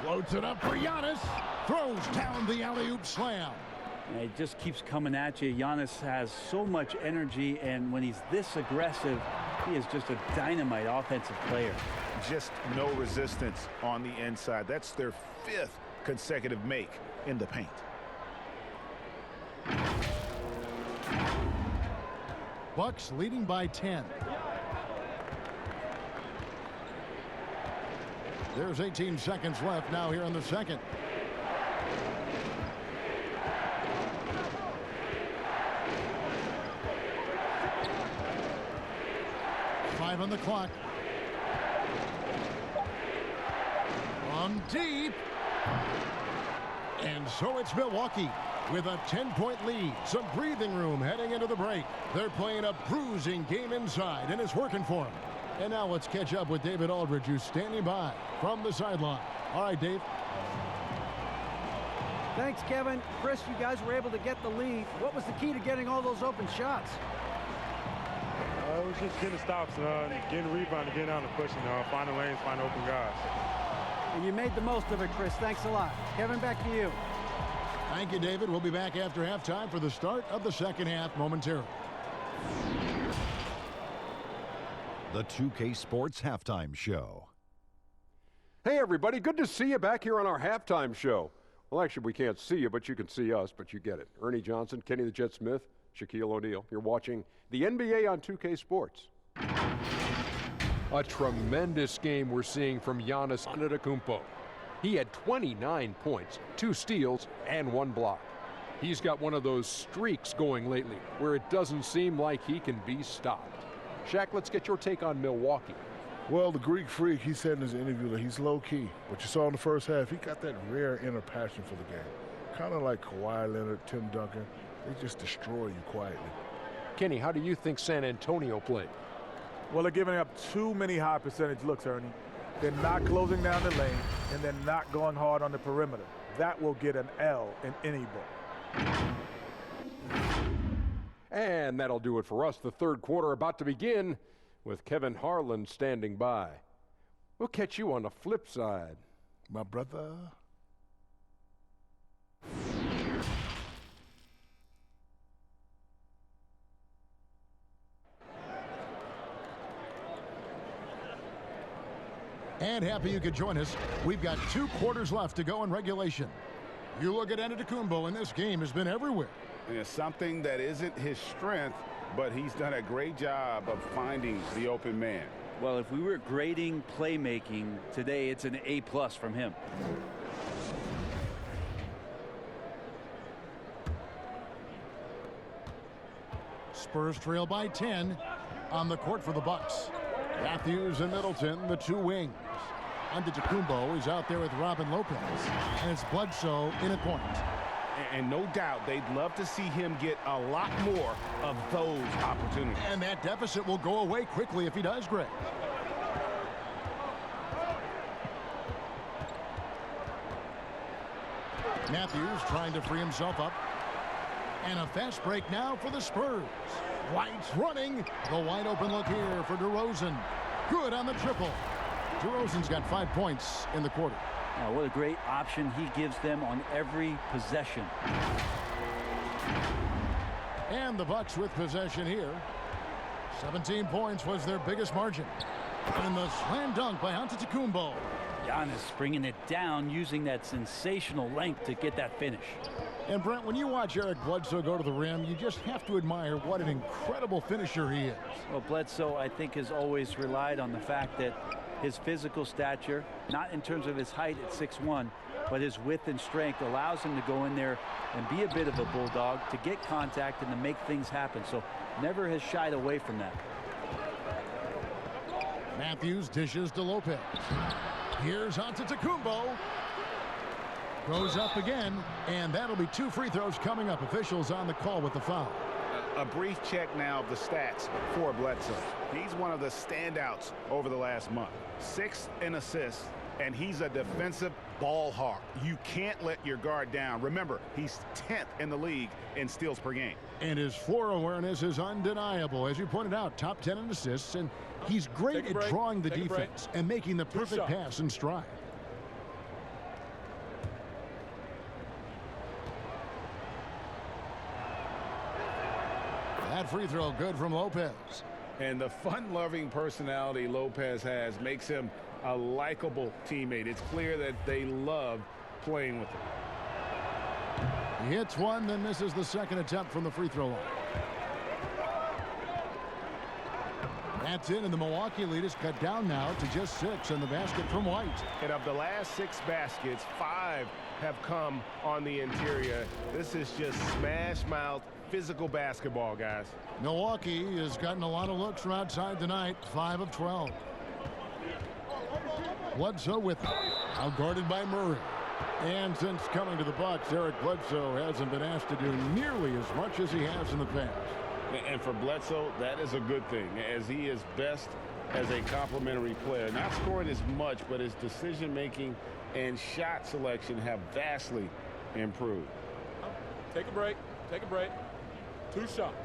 B: Floats it up for Giannis. Throws down the alley-oop slam.
E: And it just keeps coming at you. Giannis has so much energy, and when he's this aggressive, he is just a dynamite offensive player.
C: Just no resistance on the inside. That's their 5th consecutive make in the paint.
B: Bucks leading by 10. There's 18 seconds left now here in the second. Five on the clock. From deep. And so it's Milwaukee with a 10-point lead. Some breathing room heading into the break. They're playing a bruising game inside, and it's working for them. And now let's catch up with David Aldridge, who's standing by from the sideline. All right, Dave.
D: Thanks, Kevin. Chris, you guys were able to get the lead. What was the key to getting all those open shots?
I: It was just getting stops, getting rebound, and getting out and pushing, finding lanes, finding open guys.
D: And you made the most of it, Chris. Thanks a lot. Kevin, back to you.
B: Thank you, David. We'll be back after halftime for the start of the second half momentarily.
J: The 2K Sports Halftime Show.
K: Hey, everybody. Good to see you back here on our halftime show. Well, actually, we can't see you, but you can see us, but you get it. Ernie Johnson, Kenny the Jet Smith, Shaquille O'Neal. You're watching the NBA on 2K Sports. A tremendous game we're seeing from Giannis Antetokounmpo. He had 29 points, 2 steals, and 1 block. He's got one of those streaks going lately where it doesn't seem like he can be stopped. Shaq, let's get your take on Milwaukee.
L: Well, the Greek Freak, he said in his interview that he's low-key. What you saw in the first half, he got that rare inner passion for the game. Kind of like Kawhi Leonard, Tim Duncan. They just destroy you quietly.
K: Kenny, how do you think San Antonio played?
H: Well, they're giving up too many high percentage looks, Ernie. They're not closing down the lane, and they're not going hard on the perimeter. That will get an L in any book.
K: And that'll do it for us. The third quarter about to begin with Kevin Harlan standing by. We'll catch you on the flip side.
L: My brother.
B: And happy you could join us. We've got 2 quarters left to go in regulation. You look at AT&TCenter, and this game has been everywhere.
C: And it's something that isn't his strength, but he's done a great job of finding the open man.
E: Well, if we were grading playmaking today, it's an A+ from him.
B: Spurs trail by 10 on the court for the Bucks. Matthews and Middleton, the 2 wings. AT&TCenter is out there with Robin Lopez, and it's Bledsoe in at point.
F: And no doubt they'd love to see him get a lot more of those opportunities.
B: And that deficit will go away quickly if he does, Greg. Matthews trying to free himself up. And a fast break now for the Spurs. White's running. The wide open look here for DeRozan. Good on the triple. DeRozan's got 5 points in the quarter.
E: Oh, what a great option he gives them on every possession.
B: And the Bucks with possession here. 17 points was their biggest margin. And the slam dunk by AT&TCenter.
E: Giannis bringing it down, using that sensational length to get that finish.
B: And Brent, when you watch Eric Bledsoe go to the rim, you just have to admire what an incredible finisher he is.
E: Well, Bledsoe, I think, has always relied on the fact that his physical stature, not in terms of his height at 6'1", but his width and strength allows him to go in there and be a bit of a bulldog, to get contact and to make things happen. So never has shied away from that.
B: Matthews dishes to Lopez. Here's AT&TCenter. Goes up again, and that'll be 2 free throws coming up. Officials on the call with the foul.
C: A brief check now of the stats for Bledsoe. He's one of the standouts over the last month. 6th in assists, and he's a defensive ball hawk. You can't let your guard down. Remember, he's 10th in the league in steals per game.
B: And his floor awareness is undeniable. As you pointed out, top 10 in assists, and he's great at drawing the defense and making the perfect pass in stride. That free throw good from Lopez.
C: And the fun-loving personality Lopez has makes him a likable teammate. It's clear that they love playing with him.
B: He hits one, then misses the second attempt from the free throw line. That's in, and the Milwaukee lead is cut down now to just 6 in the basket from White.
F: And of the last 6 baskets, 5 have come on the interior. This is just smash-mouth physical basketball, guys.
B: Milwaukee has gotten a lot of looks from outside tonight, 5 of 12. Bledsoe with it, now guarded by Murray. And since coming to the Bucks, Eric Bledsoe hasn't been asked to do nearly as much as he has in the past.
C: And for Bledsoe, that is a good thing, as he is best as a complementary player. Not scoring as much, but his decision-making and shot selection have vastly improved.
H: Take a break. Take a break. 2 shots.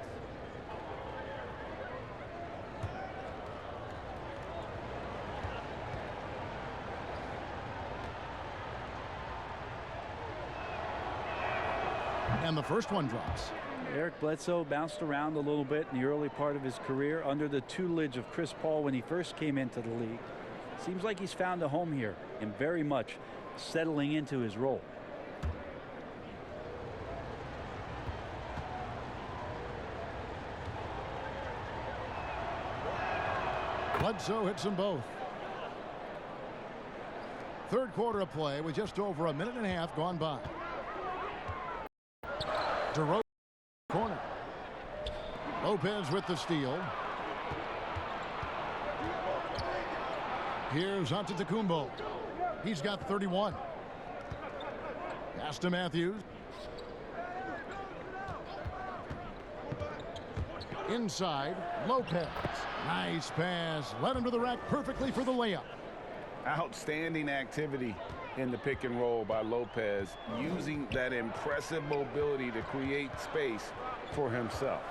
B: And the first one drops.
E: Eric Bledsoe bounced around a little bit in the early part of his career under the tutelage of Chris Paul when he first came into the league. Seems like he's found a home here and very much settling into his role.
B: Bledsoe hits them both. Third quarter of play with just over a minute and a half gone by. DeRozan corner. Lopez with the steal. Here's AT&TCenter. He's got 31. Pass to Matthews. Inside, Lopez. Nice pass. Led him to the rack perfectly for the layup.
C: Outstanding activity in the pick and roll by Lopez, using that impressive mobility to create space for himself.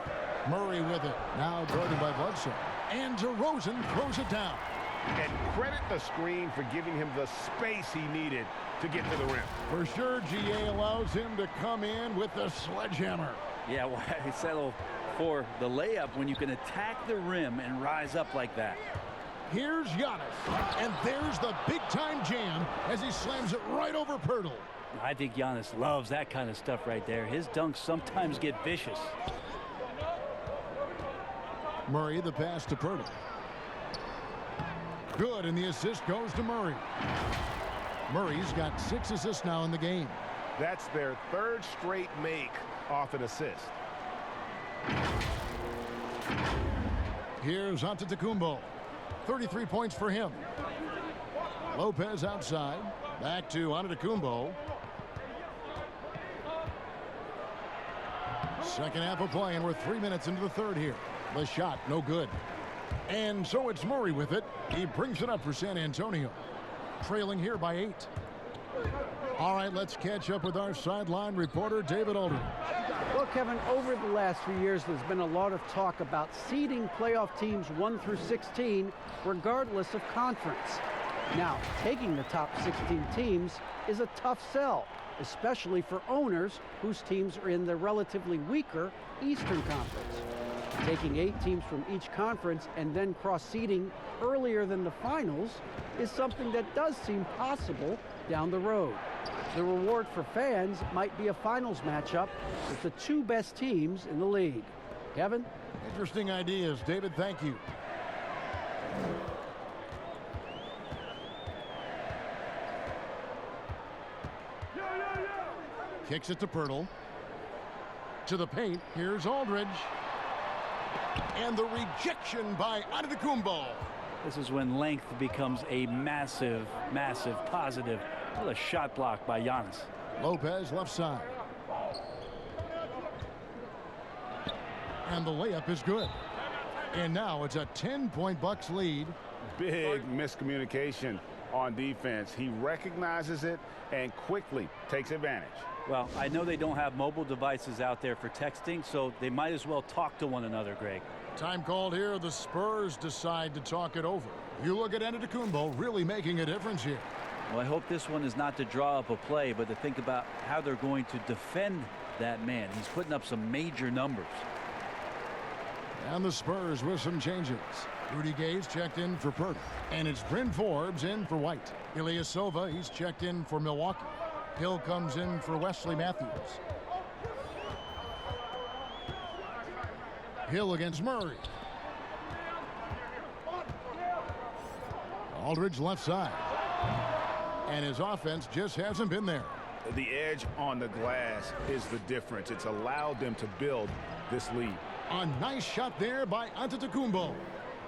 B: Murray with it. Now guarded by Bledsoe. And DeRozan throws it down.
F: And credit the screen for giving him the space he needed to get to the rim.
B: For sure, GA allows him to come in with the sledgehammer.
E: Yeah, why settle for the layup when you can attack the rim and rise up like that?
B: Here's Giannis. And there's the big-time jam as he slams it right over Pirtle.
E: I think Giannis loves that kind of stuff right there. His dunks sometimes get vicious.
B: Murray, the pass to Pirtle. Good, and the assist goes to Murray. Murray's got 6 assists now in the game.
F: That's their 3rd straight make off an assist.
B: Here's AT&TCenter. 33 points for him. Lopez outside. Back to AT&TCenter. Second half of play, and we're 3 minutes into the third here. The shot, no good. And so it's Murray with it. He brings it up for San Antonio. Trailing here by 8. All right, let's catch up with our sideline reporter, David Aldridge.
D: Well, Kevin, over the last few years, there's been a lot of talk about seeding playoff teams 1 through 16, regardless of conference. Now, taking the top 16 teams is a tough sell, especially for owners whose teams are in the relatively weaker Eastern Conference. Taking 8 teams from each conference and then cross-seeding earlier than the finals is something that does seem possible down the road. The reward for fans might be a finals matchup with the 2 best teams in the league. Kevin?
B: Interesting ideas, David. Thank you. Kicks it to Pirtle. To the paint. Here's Aldridge. And the rejection by AT&TCenter.
E: This is when length becomes a massive, massive positive. What a shot block by Giannis.
B: Lopez left side. And the layup is good. And now it's a 10-point Bucks lead.
C: Big miscommunication on defense. He recognizes it and quickly takes advantage.
E: Well, I know they don't have mobile devices out there for texting, so they might as well talk to one another, Greg.
B: Time called here. The Spurs decide to talk it over. You look at AT&TCenter really making a difference here.
E: Well, I hope this one is not to draw up a play, but to think about how they're going to defend that man. He's putting up some major numbers.
B: And the Spurs with some changes. Rudy Gay's checked in for Pirtle. And it's Bryn Forbes in for White. Ilyasova, he's checked in for Milwaukee. Hill comes in for Wesley Matthews. Hill against Murray. Aldridge left side. And his offense just hasn't been there.
C: The edge on the glass is the difference. It's allowed them to build this lead.
B: A nice shot there by AT&TCenter.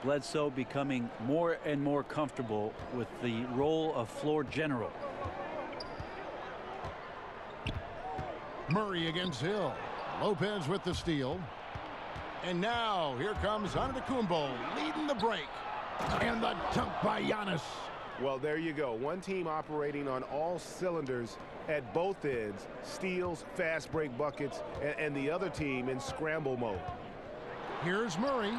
E: Bledsoe becoming more and more comfortable with the role of floor general.
B: Murray against Hill. Lopez with the steal. And now here comes AT&TCenter leading the break. And the dunk by Giannis.
F: Well, there you go. One team operating on all cylinders at both ends. Steals, fast break buckets, and the other team in scramble mode.
B: Here's Murray.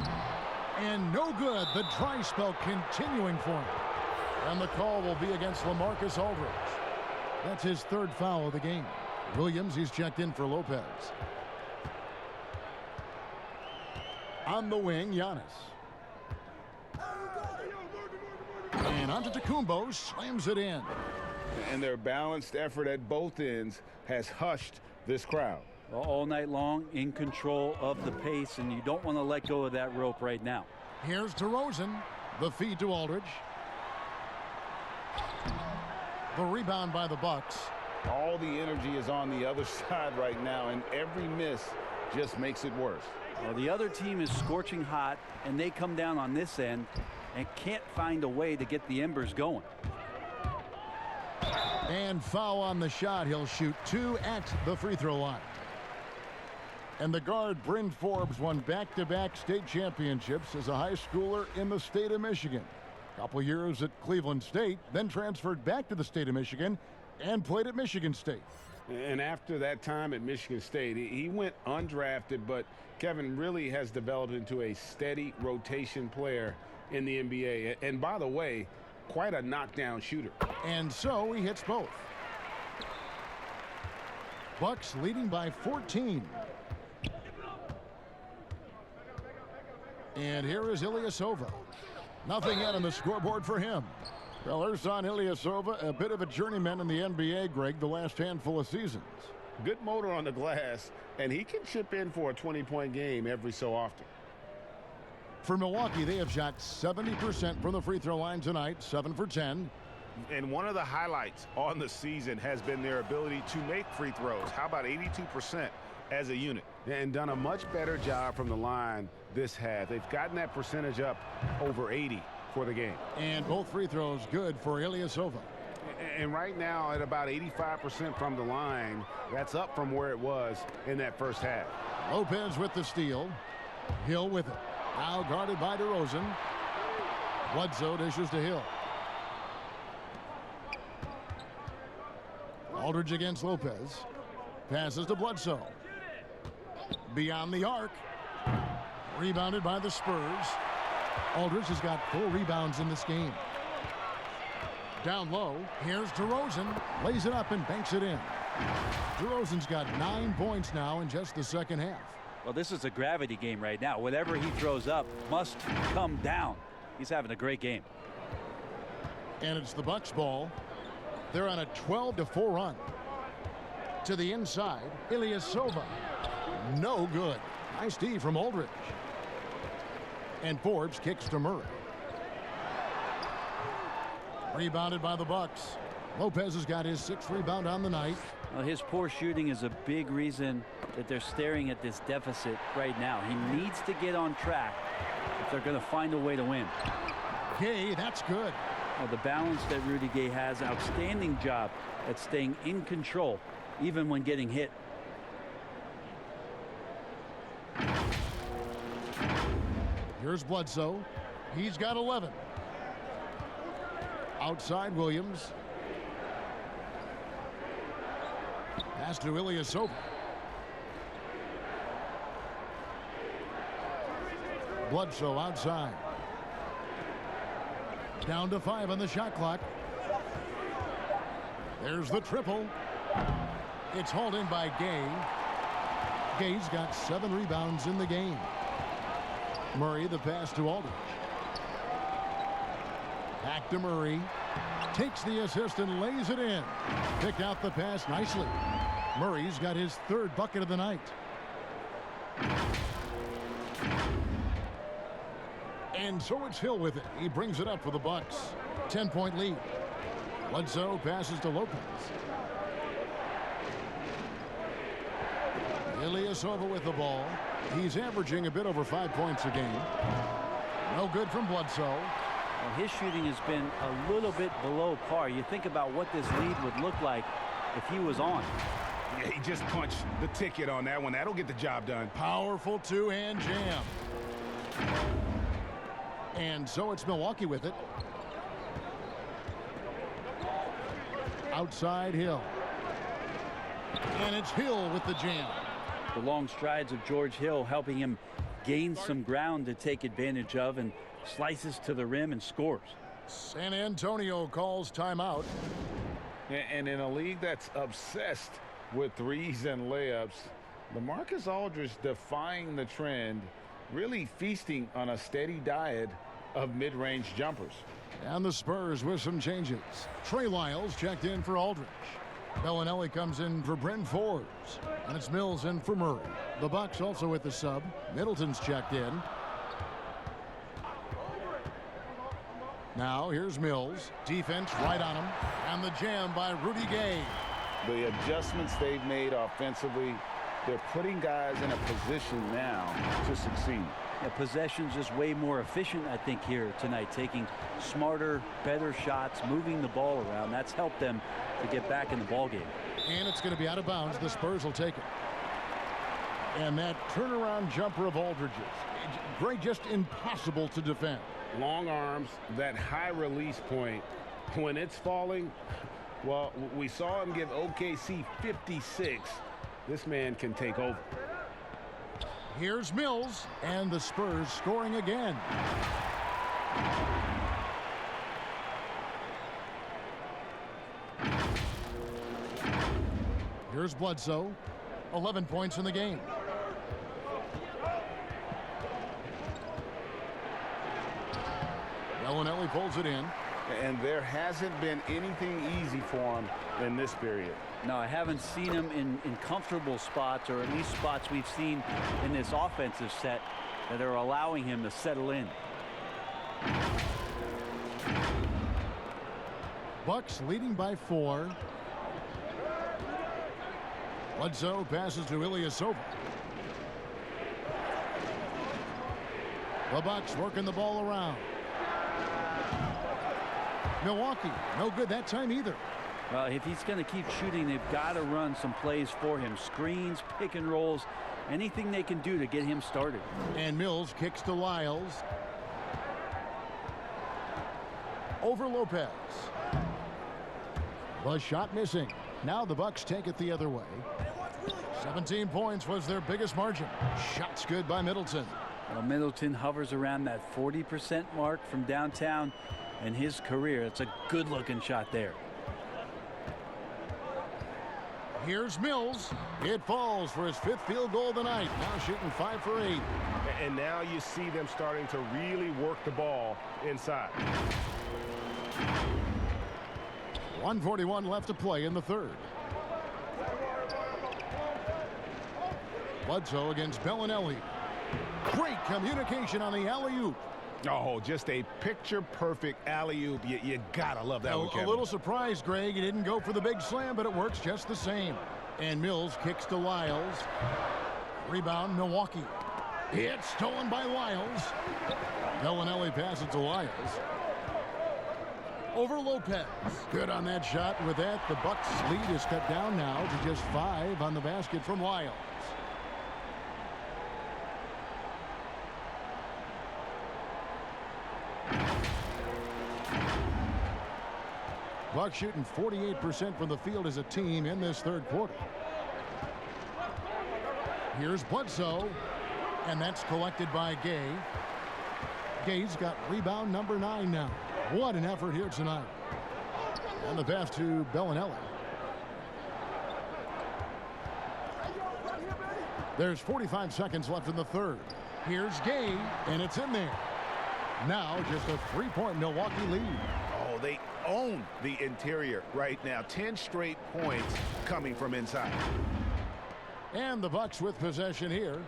B: And no good. The dry spell continuing for him. And the call will be against LaMarcus Aldridge. That's his 3rd foul of the game. Williams, he's checked in for Lopez. On the wing, Giannis. And AT&TCenter slams it in.
C: And their balanced effort at both ends has hushed this crowd.
E: Well, all night long, in control of the pace, and you don't want to let go of that rope right now.
B: Here's DeRozan. The feed to Aldridge. The rebound by the Bucks.
C: All the energy is on the other side right now, and every miss just makes it worse.
E: Well, the other team is scorching hot, and they come down on this end and can't find a way to get the embers going.
B: And foul on the shot. He'll shoot 2 at the free throw line. And the guard, Bryn Forbes, won back-to-back state championships as a high schooler in the state of Michigan. A couple years at Cleveland State, then transferred back to the state of Michigan and played at Michigan State.
C: And after that time at Michigan State, he went undrafted, but Kevin really has developed into a steady rotation player in the NBA. And by the way, quite a knockdown shooter.
B: And so he hits both. Bucks leading by 14. And here is Ilyasova. Nothing yet on the scoreboard for him. Well, Ersan Ilyasova, a bit of a journeyman in the NBA, Greg, the last handful of seasons.
C: Good motor on the glass, and he can chip in for a 20-point game every so often.
B: For Milwaukee, they have shot 70% from the free throw line tonight, 7 for 10.
F: And one of the highlights on the season has been their ability to make free throws. How about 82% as a unit?
C: And done a much better job from the line this half. They've gotten that percentage up over 80 for the game.
B: And both free throws good for Ilyasova.
C: And right now at about 85% from the line, that's up from where it was in that first half.
B: Lopez with the steal. Hill with it. Now guarded by DeRozan. Bledsoe dishes to Hill. Aldridge against Lopez. Passes to Bledsoe. Beyond the arc. Rebounded by the Spurs. Aldridge has got 4 rebounds in this game. Down low. Here's DeRozan. Lays it up and banks it in. DeRozan's got 9 points now in just the second half.
E: Well, this is a gravity game right now. Whatever he throws up must come down. He's having a great game.
B: And it's the Bucks ball. They're on a 12-4 run. To the inside, Ilyasova. No good. Nice D from Aldridge. And Forbes kicks to Murray. Rebounded by the Bucks. Lopez has got his 6th rebound on the night.
E: Well, his poor shooting is a big reason that they're staring at this deficit right now. He needs to get on track if they're going to find a way to win.
B: Gay, that's good.
E: Well, the balance that Rudy Gay has, outstanding job at staying in control, even when getting hit.
B: Here's Bledsoe. He's got 11. Outside Williams. Pass to Ilyasova. Bledsoe outside. Down to 5 on the shot clock. There's the triple. It's hauled in by Gay. Gay's got 7 rebounds in the game. Murray, the pass to Aldridge. Back to Murray. Takes the assist and lays it in. Picked out the pass nicely. Murray's got his 3rd bucket of the night. And so it's Hill with it. He brings it up for the Bucks. 10-point lead. Bledsoe passes to Lopez. Ilyasova with the ball. He's averaging a bit over 5 points a game. No good from Bledsoe.
E: Well, his shooting has been a little bit below par. You think about what this lead would look like if he was on.
C: Yeah, he just punched the ticket on that one. That'll get the job done.
B: Powerful 2-hand jam. And so it's Milwaukee with it. Outside Hill. And it's Hill with the jam.
E: The long strides of George Hill helping him gain some ground to take advantage of, and slices to the rim and scores.
B: San Antonio calls timeout.
C: And in a league that's obsessed with threes and layups, LaMarcus Aldridge defying the trend, really feasting on a steady diet of mid-range jumpers.
B: And the Spurs with some changes. Trey Lyles checked in for Aldridge. Bellinelli comes in for Bryn Forbes. And it's Mills in for Murray. The Bucks also with the sub. Middleton's checked in. Now here's Mills. Defense right on him. And the jam by Rudy Gay.
C: The adjustments they've made offensively, they're putting guys in a position now to succeed.
E: Yeah, possession's just way more efficient, I think, here tonight. Taking smarter, better shots, moving the ball around. That's helped them to get back in the ball game.
B: And it's going to be out of bounds. The Spurs will take it. And that turnaround jumper of Aldridge's, Greg, just impossible to defend.
C: Long arms, that high release point, when it's falling, well, we saw him give OKC 56. This man can take over.
B: Here's Mills, and the Spurs scoring again. Here's Bledsoe, 11 points in the game. Bellinelli pulls it in.
C: And there hasn't been anything easy for him in this period.
E: No, I haven't seen him in comfortable spots, or at least spots we've seen in this offensive set that are allowing him to settle in.
B: Bucks leading by 4. Bledsoe passes to Ilyasova. The Bucks working the ball around. Milwaukee, no good that time either.
E: Well, if he's going to keep shooting, they've got to run some plays for him. Screens, pick and rolls, anything they can do to get him started.
B: And Mills kicks to Lyles. Over Lopez. The shot missing. Now the Bucks take it the other way. 17 points was their biggest margin. Shots good by Middleton.
E: Well, Middleton hovers around that 40% mark from downtown in his career. It's a good-looking shot there.
B: Here's Mills. It falls for his 5th field goal of the night. Now shooting 5 for 8.
F: And now you see them starting to really work the ball inside.
B: 1:41 left to play in the 3rd. Bledsoe against Bellinelli. Great communication on the alley-oop.
F: Oh, just a picture-perfect alley-oop. You gotta love that one, Kevin.
B: A little surprised, Greg. He didn't go for the big slam, but it works just the same. And Mills kicks to Lyles. Rebound, Milwaukee. It's stolen by Lyles. Bellinelli passes to Lyles. Over Lopez. Good on that shot. With that, the Bucks' lead is cut down now to just 5 on the basket from Lyles. Bucks shooting 48% from the field as a team in this 3rd quarter. Here's Bledsoe, and that's collected by Gay. Gay's got rebound number 9 now. What an effort here tonight. And the pass to Bellinelli. There's 45 seconds left in the 3rd. Here's Gay, and it's in there. Now just a 3-point Milwaukee lead.
F: Oh, they own the interior right now. 10 straight points coming from inside.
B: And the Bucks with possession here.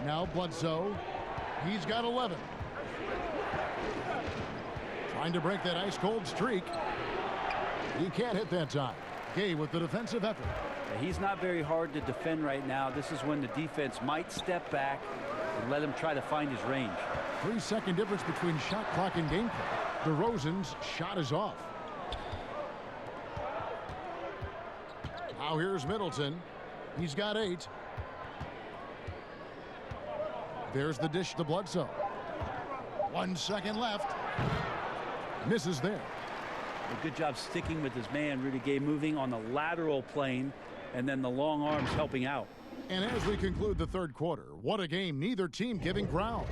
B: Now Bledsoe. He's got 11. Trying to break that ice-cold streak. He can't hit that time. Gay with the defensive effort.
E: He's not very hard to defend right now. This is when the defense might step back and let him try to find his range.
B: 3-second difference between shot clock and gameplay. DeRozan's shot is off. Now here's Middleton. He's got 8. There's the dish to Bledsoe. 1 second left. Misses there.
E: A good job sticking with his man. Rudy Gay moving on the lateral plane, and then the long arms helping out.
B: And as we conclude the 3rd quarter, what a game. Neither team giving ground.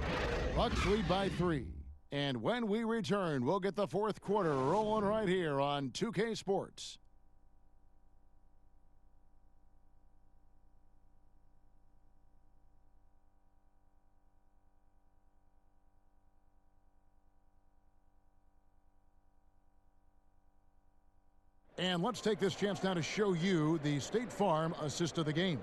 B: Bucks lead by 3. And when we return, we'll get the 4th quarter rolling right here on 2K Sports. And let's take this chance now to show you the State Farm assist of the game.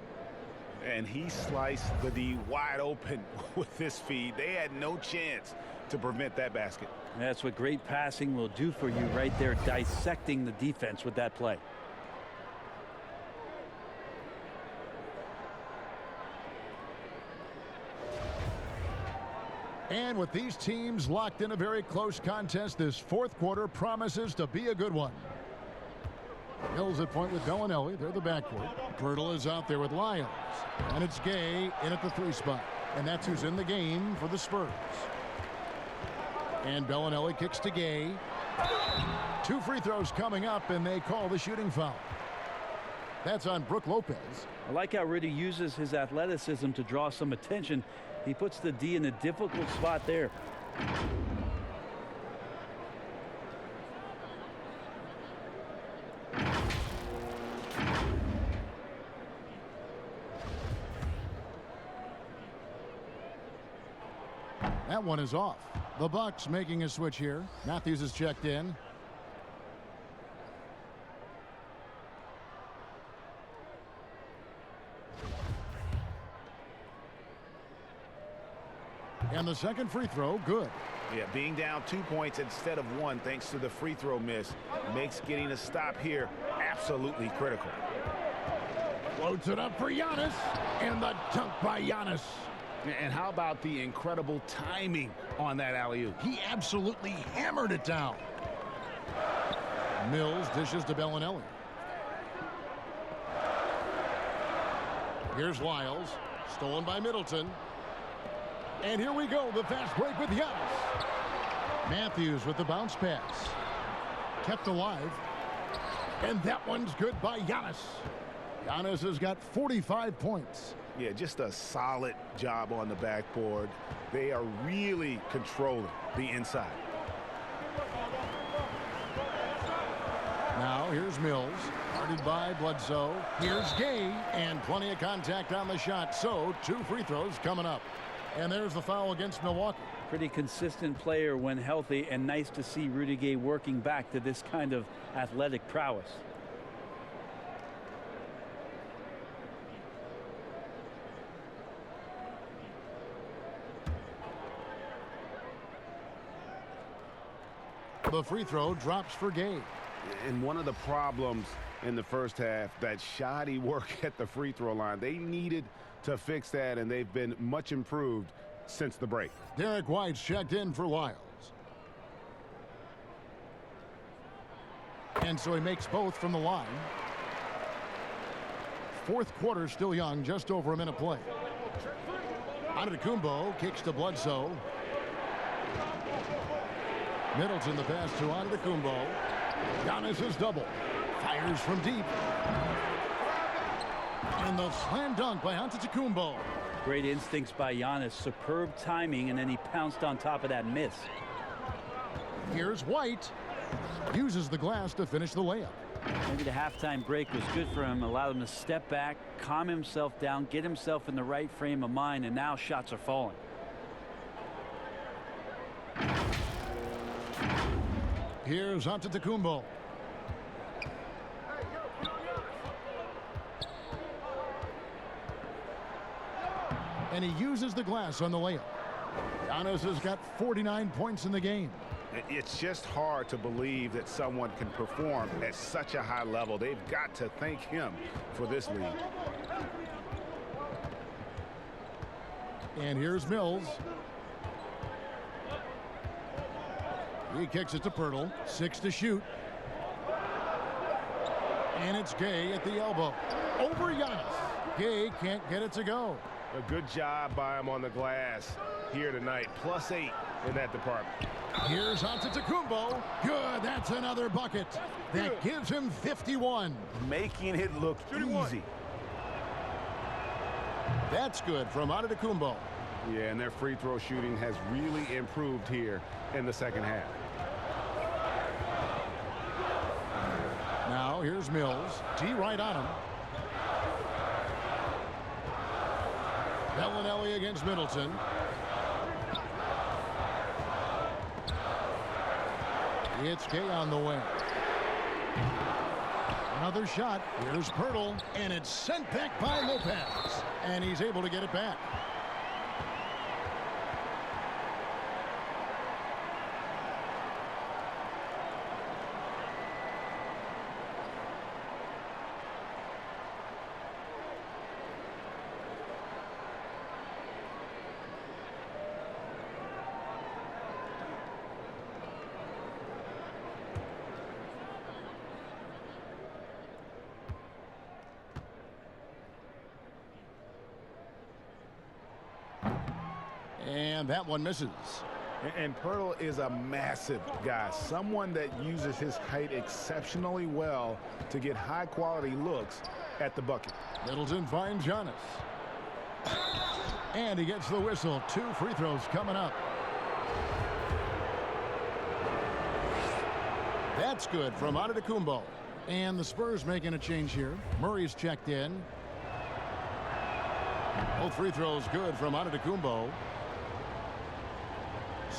F: And he sliced the D wide open with this feed. They had no chance to prevent that basket.
E: That's what great passing will do for you right there, dissecting the defense with that play.
B: And with these teams locked in a very close contest, this 4th quarter promises to be a good one. Mills at point with Bellinelli. They're the backcourt. Pirtle is out there with Lyles. And it's Gay in at the 3 spot. And that's who's in the game for the Spurs. And Bellinelli kicks to Gay. 2 free throws coming up, and they call the shooting foul. That's on Brook Lopez.
E: I like how Rudy uses his athleticism to draw some attention. He puts the D in a difficult spot there.
B: That one is off. The Bucks making a switch here. Matthews is checked in. And the second free throw, good.
F: Yeah, being down 2 points instead of 1 thanks to the free throw miss makes getting a stop here absolutely critical.
B: Floats it up for Giannis, and the dunk by Giannis.
C: And how about the incredible timing on that alley-oop?
B: He absolutely hammered it down. Mills dishes to Bellinelli. Here's Lyles, stolen by Middleton. And here we go, the fast break with Giannis. Matthews with the bounce pass. Kept alive. And that one's good by Giannis. Giannis has got 45 points.
F: Yeah, just a solid job on the backboard. They are really controlling the inside.
B: Now here's Mills, guarded by Bledsoe. Here's Gay, and plenty of contact on the shot. So 2 free throws coming up. And there's the foul against Milwaukee.
E: Pretty consistent player when healthy, and nice to see Rudy Gay working back to this kind of athletic prowess.
B: The free throw drops for Gay.
F: And one of the problems in the first half, that shoddy work at the free throw line. They needed to fix that, and they've been much improved since the break.
B: Derek White's checked in for Lyles. And so he makes both from the line. Fourth quarter still young, just over a minute play. Antetokounmpo kicks to Bledsoe. Middleton the pass to Antetokounmpo. Giannis is double. Fires from deep. And the slam dunk by Antetokounmpo.
E: Great instincts by Giannis. Superb timing, and then he pounced on top of that miss.
B: Here's White. Uses the glass to finish the layup.
E: Maybe the halftime break was good for him. Allowed him to step back, calm himself down, get himself in the right frame of mind, and now shots are falling.
B: Here's Antetokounmpo. And he uses the glass on the layup. Giannis has got 49 points in the game.
F: It's just hard to believe that someone can perform at such a high level. They've got to thank him for this lead.
B: And here's Mills. He kicks it to Pirtle. 6 to shoot. And it's Gay at the elbow. Over Giannis. Gay can't get it to go.
F: A good job by him on the glass here tonight. +8 in that department.
B: Here's Antetokounmpo. Good. That's another bucket. That gives him 51.
F: Making it look easy.
B: That's good from Antetokounmpo.
F: Yeah, and their free throw shooting has really improved here in the second half.
B: Now here's Mills. D right on him. Bellinelli against Middleton. It's Gay on the way. Another shot. Here's Pirtle, and it's sent back by Lopez. And he's able to get it back. And that one misses.
F: And Pirtle is a massive guy, someone that uses his height exceptionally well to get high-quality looks at the bucket.
B: Middleton finds Giannis. And he gets the whistle. 2 free throws coming up. That's good from Antetokounmpo. And the Spurs making a change here. Murray's checked in. Both free throws good from Antetokounmpo.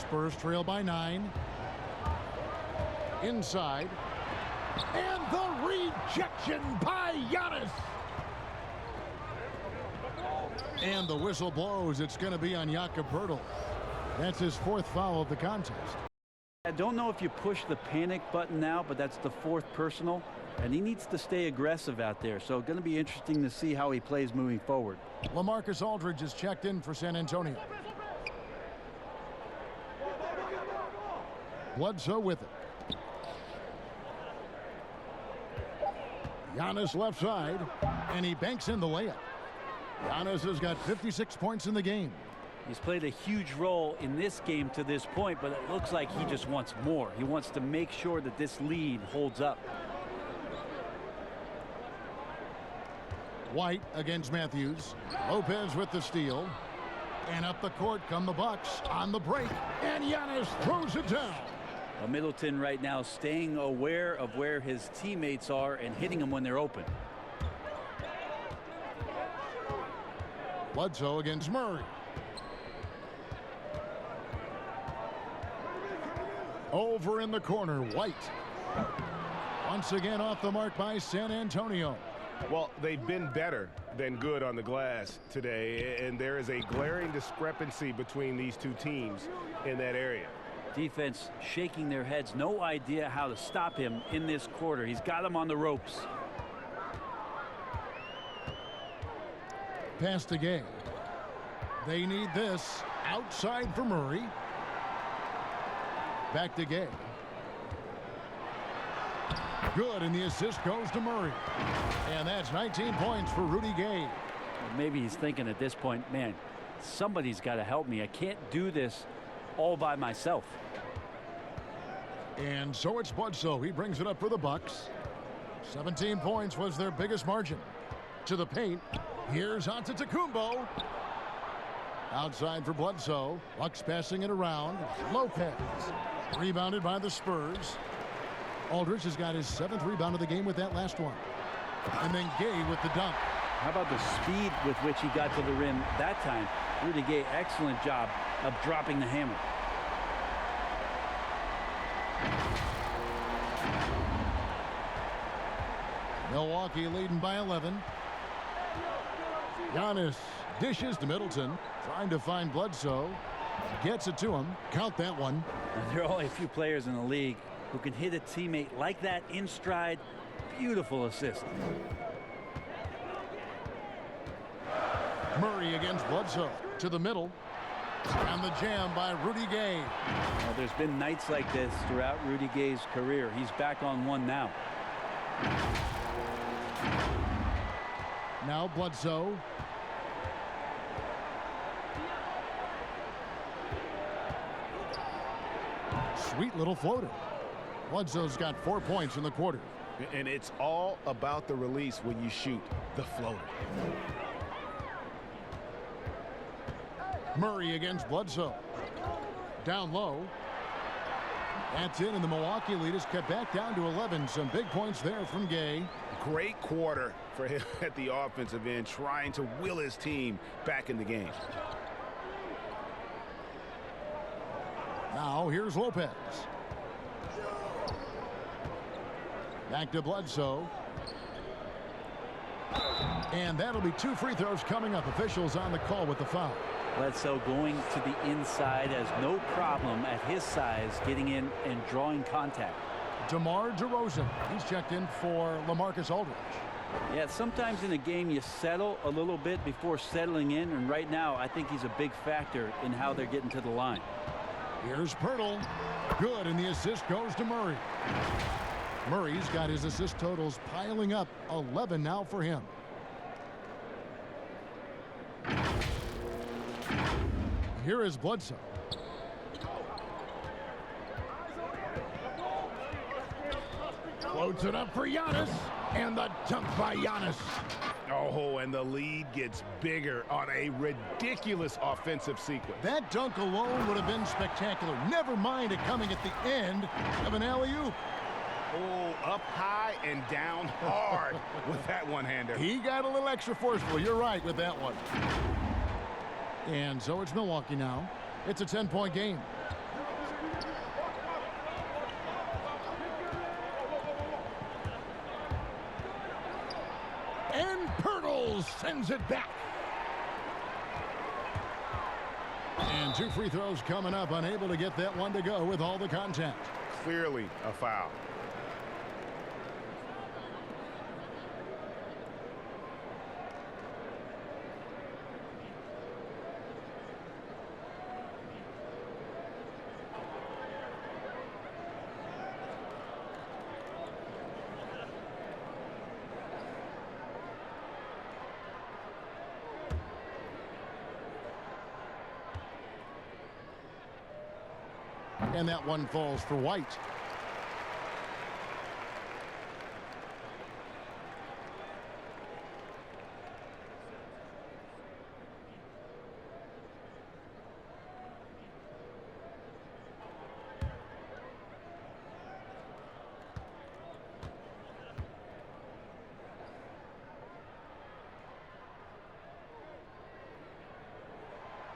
B: Spurs trail by 9. Inside. And the rejection by Giannis. And the whistle blows. It's going to be on Jakob Poeltl. That's his 4th foul of the contest.
E: I don't know if you push the panic button now, but that's the 4th personal, and he needs to stay aggressive out there. So going to be interesting to see how he plays moving forward.
B: LaMarcus Aldridge is checked in for San Antonio. Bledsoe with it. Giannis left side, and he banks in the layup. Giannis has got 56 points in the game.
E: He's played a huge role in this game to this point, but it looks like he just wants more. He wants to make sure that this lead holds up.
B: White against Matthews. Lopez with the steal. And up the court come the Bucks on the break. And Giannis throws it down.
E: Middleton right now staying aware of where his teammates are and hitting them when they're open.
B: Bledsoe against Murray. Over in the corner, White. Once again off the mark by San Antonio.
F: Well, they've been better than good on the glass today, and there is a glaring discrepancy between these two teams in that area.
E: Defense shaking their heads, no idea how to stop him in this quarter. He's got him on the ropes.
B: Pass to Gay. They need this. Outside for Murray. Back to Gay. Good, and the assist goes to Murray. And that's 19 points for Rudy Gay.
E: Well, maybe he's thinking at this point, man, somebody's got to help me. I can't do this all by myself.
B: And so it's Bledsoe. He brings it up for the Bucks. 17 points was their biggest margin. To the paint. Here's Antetokounmpo. Outside for Bledsoe. Bucks passing it around. Lopez. Rebounded by the Spurs. Aldridge has got his 7th rebound of the game with that last one. And then Gay with the dunk.
E: How about the speed with which he got to the rim that time? Rudy Gay, excellent job of dropping the hammer.
B: Milwaukee leading by 11. Giannis dishes to Middleton. Trying to find Bledsoe. Gets it to him. Count that one.
E: There are only a few players in the league who can hit a teammate like that in stride. Beautiful assist.
B: Murray against Bledsoe. To the middle. And the jam by Rudy Gay.
E: Well, there's been nights like this throughout Rudy Gay's career. He's back on one now.
B: Now Bledsoe. Sweet little floater. Bledsoe's got 4 points in the quarter.
F: And it's all about the release when you shoot the floater.
B: Murray against Bledsoe. Down low. That's in, and the Milwaukee lead is cut back down to 11. Some big points there from Gay.
F: Great quarter for him at the offensive end, trying to will his team back in the game.
B: Now here's Lopez. Back to Bledsoe. And that'll be 2 free throws coming up. Officials on the call with the foul.
E: Bledsoe going to the inside has no problem at his size getting in and drawing contact.
B: DeMar DeRozan. He's checked in for LaMarcus Aldridge.
E: Yeah, sometimes in a game you settle a little bit before settling in, and right now I think he's a big factor in how they're getting to the line.
B: Here's Poeltl. Good, and the assist goes to Murray. Murray's got his assist totals piling up. 11 now for him. Here is Bledsoe. Floats it up for Giannis. And the dunk by Giannis.
F: Oh, and the lead gets bigger on a ridiculous offensive sequence.
B: That dunk alone would have been spectacular. Never mind it coming at the end of an alley-oop.
F: Oh, up high and down hard with that one-hander.
B: He got a little extra forceful. You're right with that one. And so it's Milwaukee now. It's a 10-point game. dribbles, sends it back. And 2 free throws coming up, unable to get that one to go with all the contact.
F: Clearly a foul.
B: And that one falls for White.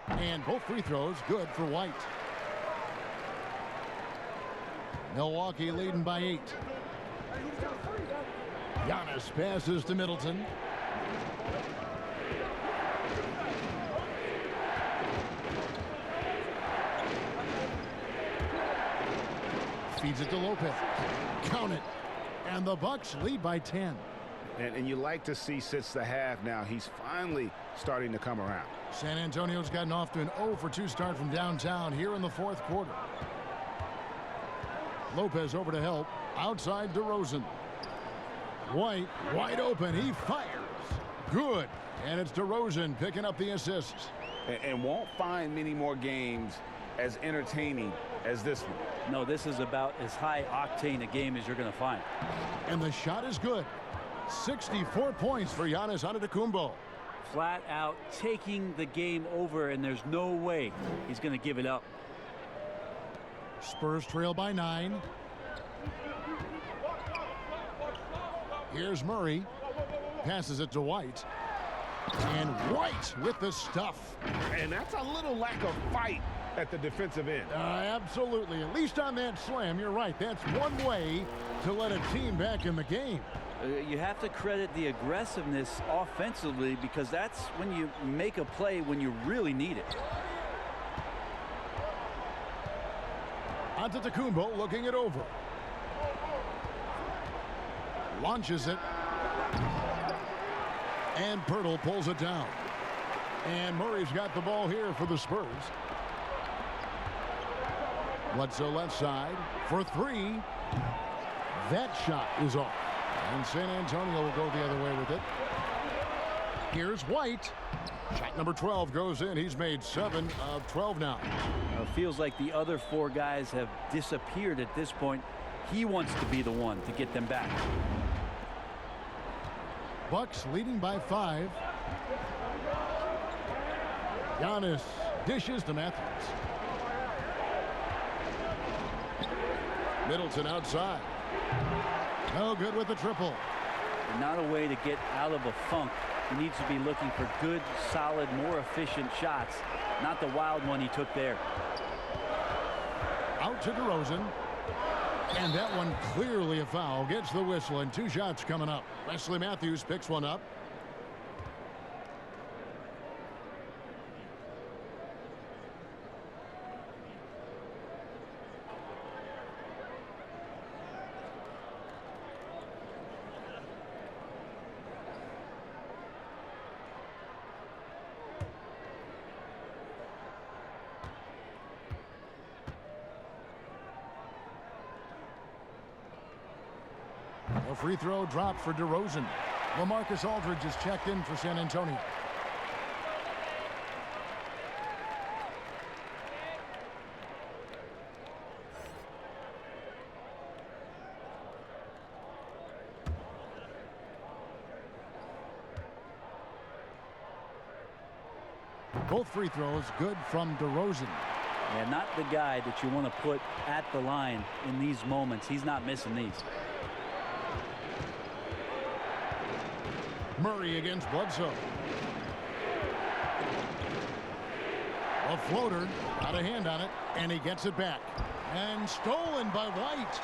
B: And both free throws good for White. Milwaukee leading by 8. Giannis passes to Middleton. Feeds it to Lopez. Count it. And the Bucks lead by 10.
C: And you like to see since the half now, he's finally starting to come around.
B: San Antonio's gotten off to an 0 for 2 start from downtown here in the 4th quarter. Lopez over to help. Outside DeRozan. White wide open. He fires. Good. And it's DeRozan picking up the assists.
C: And won't find many more games as entertaining as this one.
E: No, this is about as high octane a game as you're going to find.
B: And the shot is good. 64 points for Giannis Antetokounmpo.
E: Flat out taking the game over, and there's no way he's going to give it up.
B: Spurs trail by 9. Here's Murray. Passes it to White. And White with the stuff.
C: And that's a little lack of fight at the defensive end.
B: Absolutely. At least on that slam, you're right. That's one way to let a team back in the game.
E: You have to credit the aggressiveness offensively, because that's when you make a play when you really need it.
B: Antetokounmpo looking it over. Launches it. And Pirtle pulls it down. And Murray's got the ball here for the Spurs. Bledsoe left side for 3. That shot is off. And San Antonio will go the other way with it. Here's White. Shot number 12 goes in. He's made 7 of 12 now.
E: Feels like the other 4 guys have disappeared at this point. He wants to be the one to get them back.
B: Bucks leading by 5. Giannis dishes to Matthews. Middleton outside. No good with the triple.
E: Not a way to get out of a funk. He needs to be looking for good, solid, more efficient shots, not the wild one he took there.
B: Out to DeRozan. And that one clearly a foul. Gets the whistle, and 2 shots coming up. Wesley Matthews picks one up. A free throw dropped for DeRozan. LaMarcus Aldridge is checked in for San Antonio. Both free throws good from DeRozan.
E: Yeah, not the guy that you want to put at the line in these moments. He's not missing these.
B: Murray against Bledsoe. A floater, got a hand on it, and he gets it back. And stolen by White.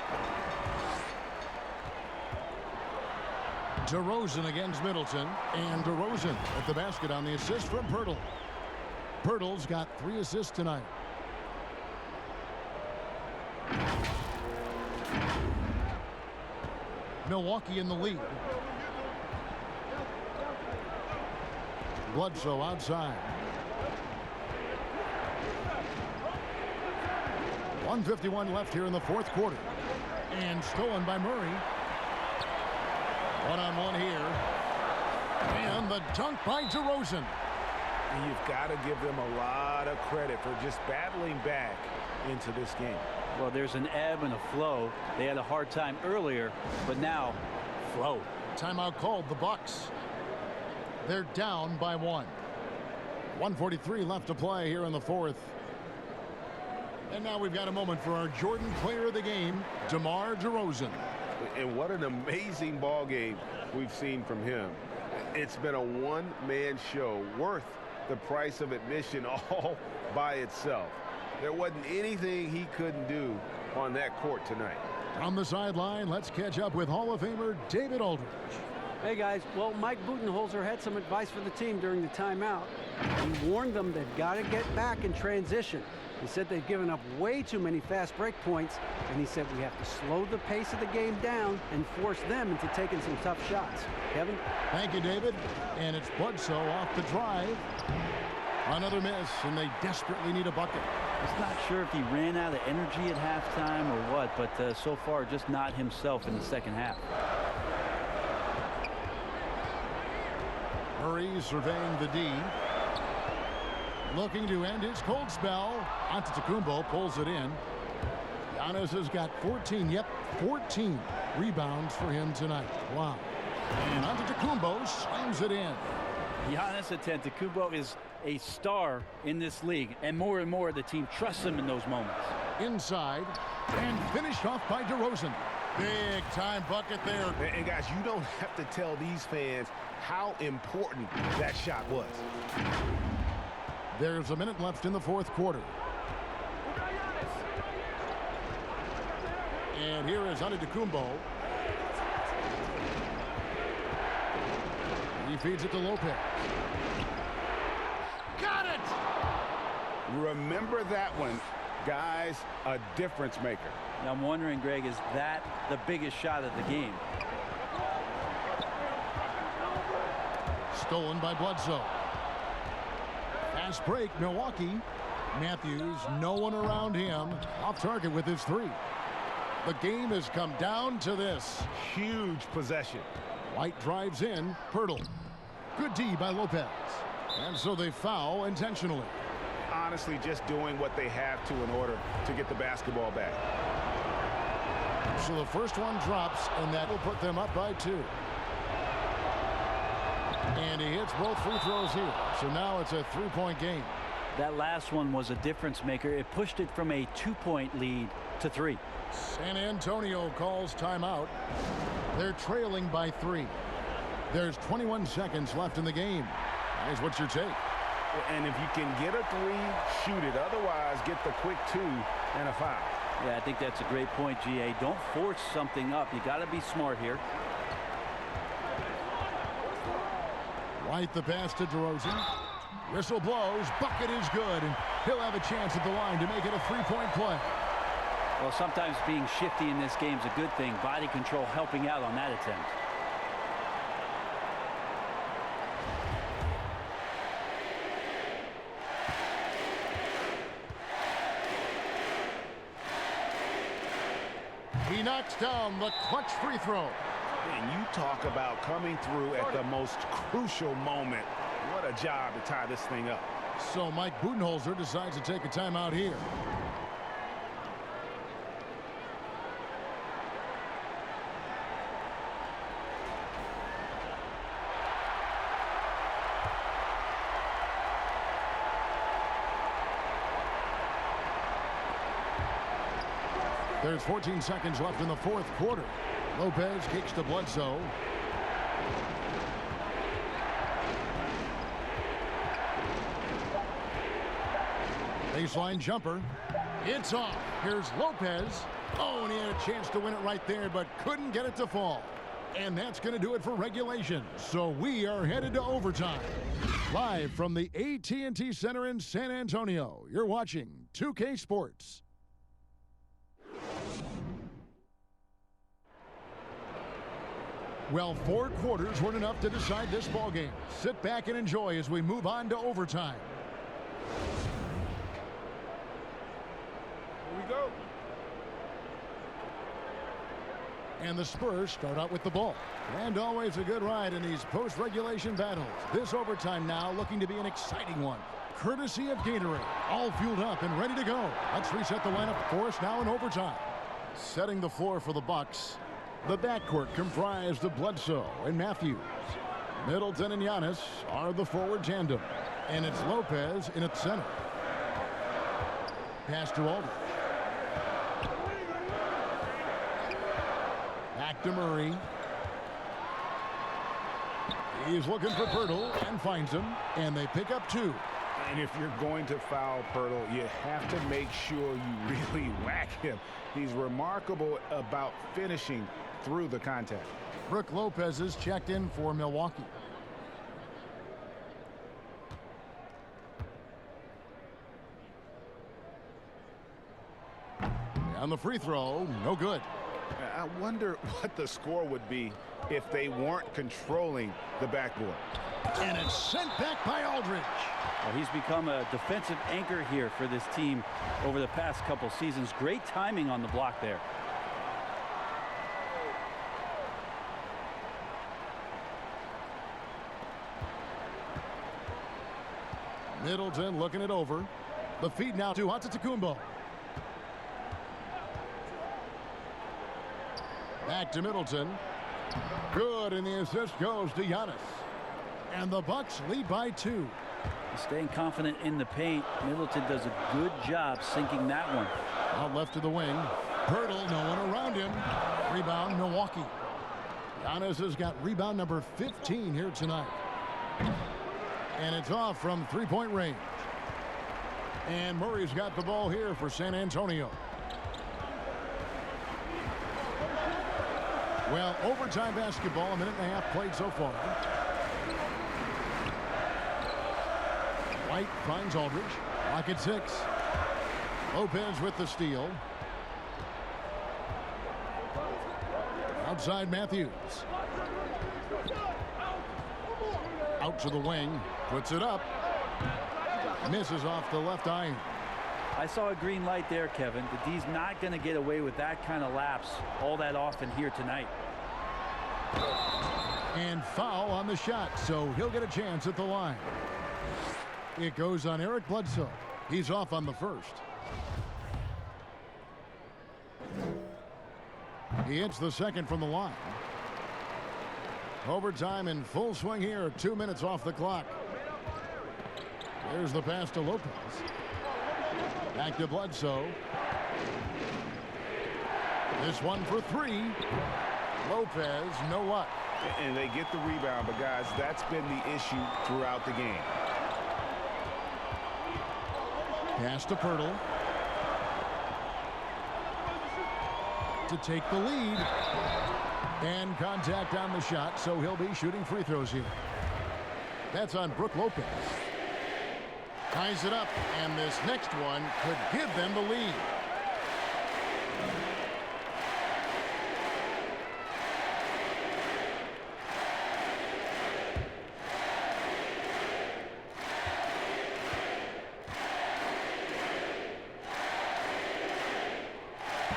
B: DeRozan against Middleton, and DeRozan at the basket on the assist from Pirtle. Pirtle's got 3 assists tonight. Milwaukee in the lead. Bledsoe outside. 1:51 left here in the fourth quarter. And stolen by Murray. One-on-one here. And the dunk by DeRozan.
F: And you've got to give them a lot of credit for just battling back into this game.
E: Well, there's an ebb and a flow. They had a hard time earlier, but now, flow.
B: Timeout called, the Bucks. They're down by 1. 1:43 left to play here in the fourth. And now we've got a moment for our Jordan player of the game, DeMar DeRozan.
F: And what an amazing ball game we've seen from him. It's been a one-man show worth the price of admission all by itself. There wasn't anything he couldn't do on that court tonight.
B: From the sideline, let's catch up with Hall of Famer David Aldridge.
D: Hey guys, well, Mike Budenholzer had some advice for the team during the timeout. He warned them they've got to get back in transition. He said they've given up way too many fast break points, and he said we have to slow the pace of the game down and force them into taking some tough shots. Kevin?
B: Thank you, David. And it's Bledsoe off the drive. Another miss, and they desperately need a bucket.
E: He's not sure if he ran out of energy at halftime or what, but so far just not himself in the second half.
B: Murray surveying the D. Looking to end his cold spell. AT&TCenter pulls it in. Giannis has got 14 rebounds for him tonight. Wow. And AT&TCenter slams it in.
E: Giannis AT&TCenter is a star in this league, and more the team trusts him in those moments.
B: Inside, and finished off by DeRozan. Big time bucket there.
F: And guys, you don't have to tell these fans how important that shot was.
B: There's a minute left in the fourth quarter. And here is AT&TCenter. He feeds it to Lopez. Got it!
C: Remember that one, guys, a difference maker.
E: Now I'm wondering, Greg, is that the biggest shot of the game?
B: Stolen by Bledsoe. Fast break, Milwaukee. Matthews, no one around him. Off target with his 3. The game has come down to this.
F: Huge possession.
B: White drives in. Pirtle. Good D by Lopez. And so they foul intentionally.
F: Honestly, just doing what they have to in order to get the basketball back.
B: So the first one drops, and that will put them up by 2. And he hits both free throws here. So now it's a 3-point game.
E: That last one was a difference maker. It pushed it from a 2-point lead to 3.
B: San Antonio calls timeout. They're trailing by 3. There's 21 seconds left in the game. Guys, what's your take?
F: And if you can get a 3, shoot it. Otherwise, get the quick 2 and a foul.
E: Yeah, I think that's a great point, GA. Don't force something up. You got to be smart here.
B: White the pass to DeRozan. Whistle blows. Bucket is good. And he'll have a chance at the line to make it a 3-point play.
E: Well, sometimes being shifty in this game is a good thing. Body control helping out on that attempt.
B: He knocks down the clutch free throw.
F: And you talk about coming through at the most crucial moment. What a job to tie this thing up.
B: So Mike Budenholzer decides to take a timeout here. There's 14 seconds left in the fourth quarter. Lopez kicks to Bledsoe. Baseline jumper. It's off. Here's Lopez. Oh, and he had a chance to win it right there, but couldn't get it to fall. And that's going to do it for regulation. So we are headed to overtime. Live from the AT&TCenter in San Antonio, you're watching 2K Sports. Well, 4 quarters weren't enough to decide this ballgame. Sit back and enjoy as we move on to overtime.
H: Here we go.
B: And the Spurs start out with the ball. And always a good ride in these post-regulation battles. This overtime now looking to be an exciting one. Courtesy of Gatorade. All fueled up and ready to go. Let's reset the lineup for us now in overtime. Setting the floor for the Bucks. The backcourt comprised of Bledsoe and Matthews. Middleton and Giannis are the forward tandem. And it's Lopez in its center. Pass to Aldridge. Back to Murray. He's looking for Pirtle and finds him. And they pick up 2.
C: And if you're going to foul Pirtle, you have to make sure you really whack him. He's remarkable about finishing through the contact.
B: Brook Lopez is checked in for Milwaukee. On the free throw, no good.
C: I wonder what the score would be if they weren't controlling the backboard.
B: And it's sent back by Aldridge.
E: Well, he's become a defensive anchor here for this team over the past couple seasons. Great timing on the block there.
B: Middleton looking it over. The feed now to Antetokounmpo. Back to Middleton. Good, and the assist goes to Giannis. And the Bucks lead by 2.
E: Staying confident in the paint. Middleton does a good job sinking that one.
B: Out left to the wing. Pirtle, no one around him. Rebound, Milwaukee. Giannis has got rebound number 15 here tonight. And it's off from 3-point range. And Murray's got the ball here for San Antonio. Well, overtime basketball, a minute and a half played so far. White finds Aldridge. Lock at 6. Lopez with the steal. Outside Matthews. Out to the wing. Puts it up. Misses off the left iron.
E: I saw a green light there, Kevin. The D's not going to get away with that kind of lapse all that often here tonight.
B: And foul on the shot, so he'll get a chance at the line. It goes on Eric Bledsoe. He's off on the first. He hits the second from the line. Overtime in full swing here. 2 minutes off the clock. There's the pass to Lopez. Back to Bledsoe. This one for 3. Lopez, no luck.
C: And they get the rebound, but guys, that's been the issue throughout the game.
B: Pass to Pirtle. To take the lead. And contact on the shot, so he'll be shooting free throws here. That's on Brook Lopez. Ties it up, and this next one could give them the lead.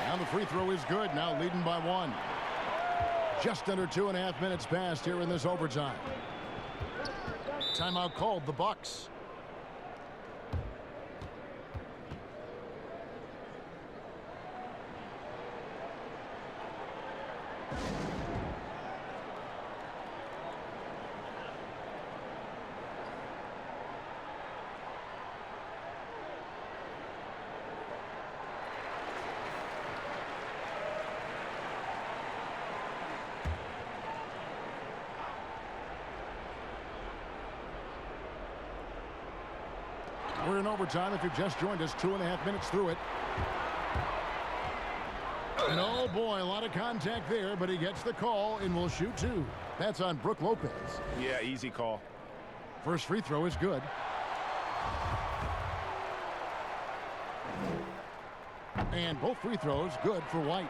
B: Now the free throw is good, now leading by 1. Just under 2.5 minutes passed here in this overtime. Timeout called, the Bucks. We're in overtime if you've just joined us. 2.5 minutes through it. And oh boy, a lot of contact there, but he gets the call and will shoot two. That's on Brook Lopez.
F: Yeah, easy call.
B: First free throw is good. And both free throws good for White.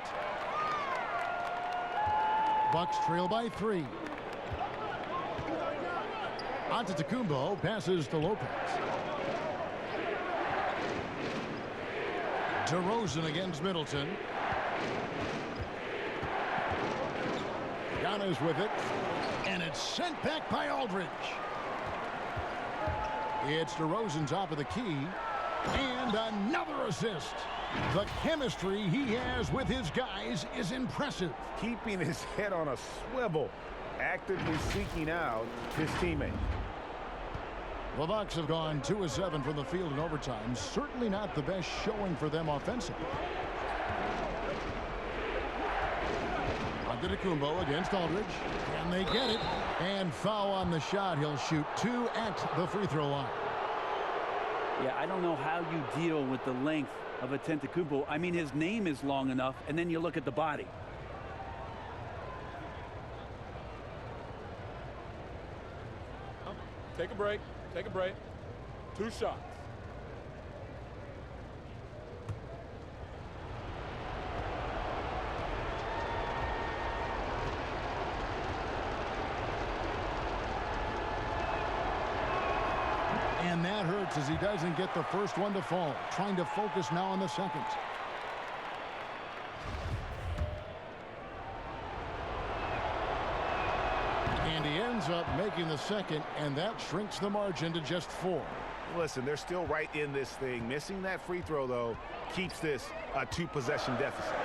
B: Bucks trail by 3. AT&TCenter passes to Lopez. DeRozan against Middleton. Giannis with it. And it's sent back by Aldridge. It's DeRozan top of the key. And another assist. The chemistry he has with his guys is impressive.
F: Keeping his head on a swivel. Actively seeking out his teammate.
B: The Bucks have gone 2 of 7 from the field in overtime. Certainly not the best showing for them offensively. AT&TCenter against Aldridge. Can they get it? And foul on the shot. He'll shoot 2 at the free throw line.
E: Yeah, I don't know how you deal with the length of AT&TCenter. I mean, his name is long enough, and then you look at the body.
H: Take a break. Take a break. 2 shots.
B: And that hurts as he doesn't get the first one to fall. Trying to focus now on the second. And he ends up making the second, and that shrinks the margin to just 4.
F: Listen, they're still right in this thing. Missing that free throw, though, keeps this a 2-possession deficit.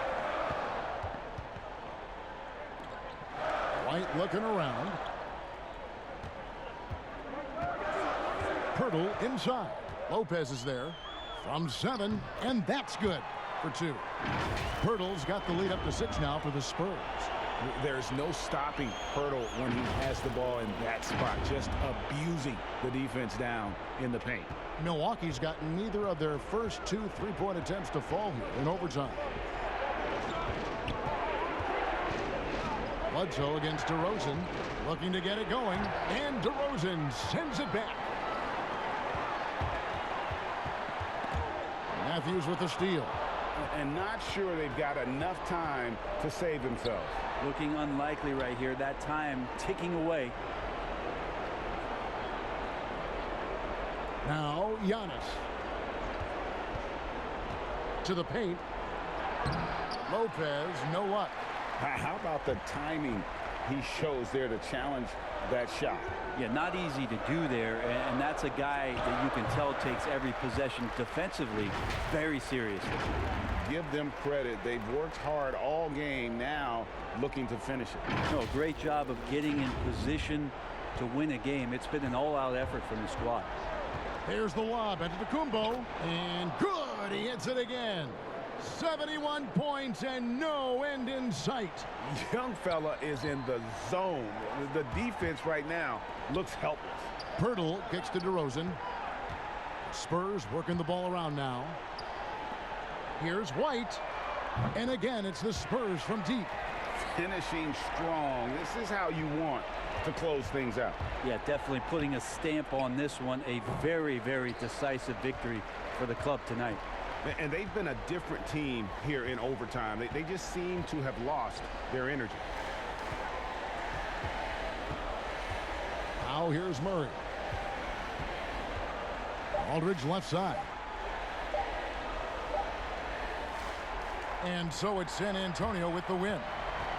B: White looking around. Pirtle inside. Lopez is there from 7, and that's good for 2. Pirtle's got the lead up to 6 now for the Spurs.
C: There's no stopping Pirtle when he has the ball in that spot, just abusing the defense down in the paint.
B: Milwaukee's gotten neither of their first 2 3-point attempts to fall here in overtime. Bledsoe against DeRozan, looking to get it going, and DeRozan sends it back. Matthews with the steal.
C: And not sure they've got enough time to save themselves.
E: Looking unlikely right here. That time ticking away.
B: Now Giannis. To the paint. Lopez, no luck.
C: How about the timing he shows there to challenge that shot?
E: Yeah, not easy to do there, and that's a guy that you can tell takes every possession defensively very seriously.
C: Give them credit. They've worked hard all game, now looking to finish it.
E: No, great job of getting in position to win a game. It's been an all-out effort from the squad.
B: Here's the lob into AT&TCenter, and good, he hits it again. 71 points and no end in sight.
F: Young fella is in the zone. The defense right now looks helpless.
B: Pirtle kicks to DeRozan. Spurs working the ball around now. Here's White. And again, it's the Spurs from deep.
C: Finishing strong. This is how you want to close things out.
E: Yeah, definitely putting a stamp on this one. A very, very decisive victory for the club tonight.
F: And they've been a different team here in overtime. They just seem to have lost their energy.
B: Now here's Murray. Aldridge left side. And so it's San Antonio with the win.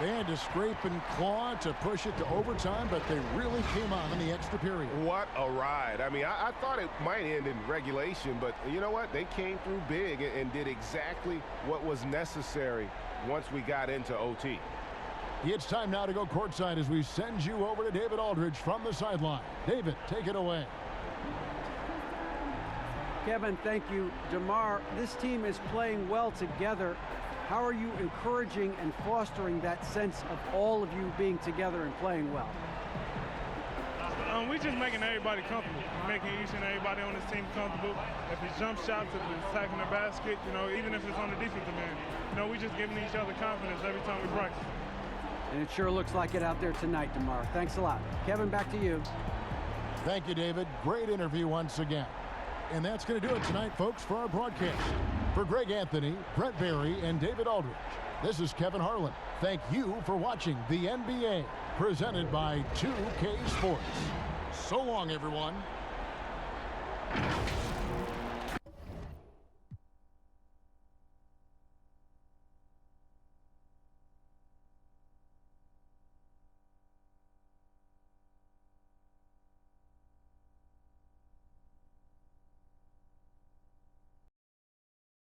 B: They had to scrape and claw to push it to overtime, but they really came on in the extra period.
F: What a ride. I mean, I thought it might end in regulation, but you know what? They came through big and did exactly what was necessary once we got into OT.
B: It's time now to go courtside as we send you over to David Aldridge from the sideline. David, take it away.
D: Kevin, thank you. DeMar, this team is playing well together. How are you encouraging and fostering that sense of all of you being together and playing well?
I: We just making everybody comfortable. making each and everybody on this team comfortable. If it's jump shots, if it's attacking the basket, you know, even if it's on the defensive end, you know, we just giving each other confidence every time we practice.
D: And it sure looks like it out there tonight, DeMar. Thanks a lot. Kevin, back to you.
B: Thank you, David. Great interview once again. And that's going to do it tonight, folks, for our broadcast. For Greg Anthony, Brett Barry, and David Aldridge, this is Kevin Harlan. Thank you for watching the NBA, presented by 2K Sports. So long, everyone.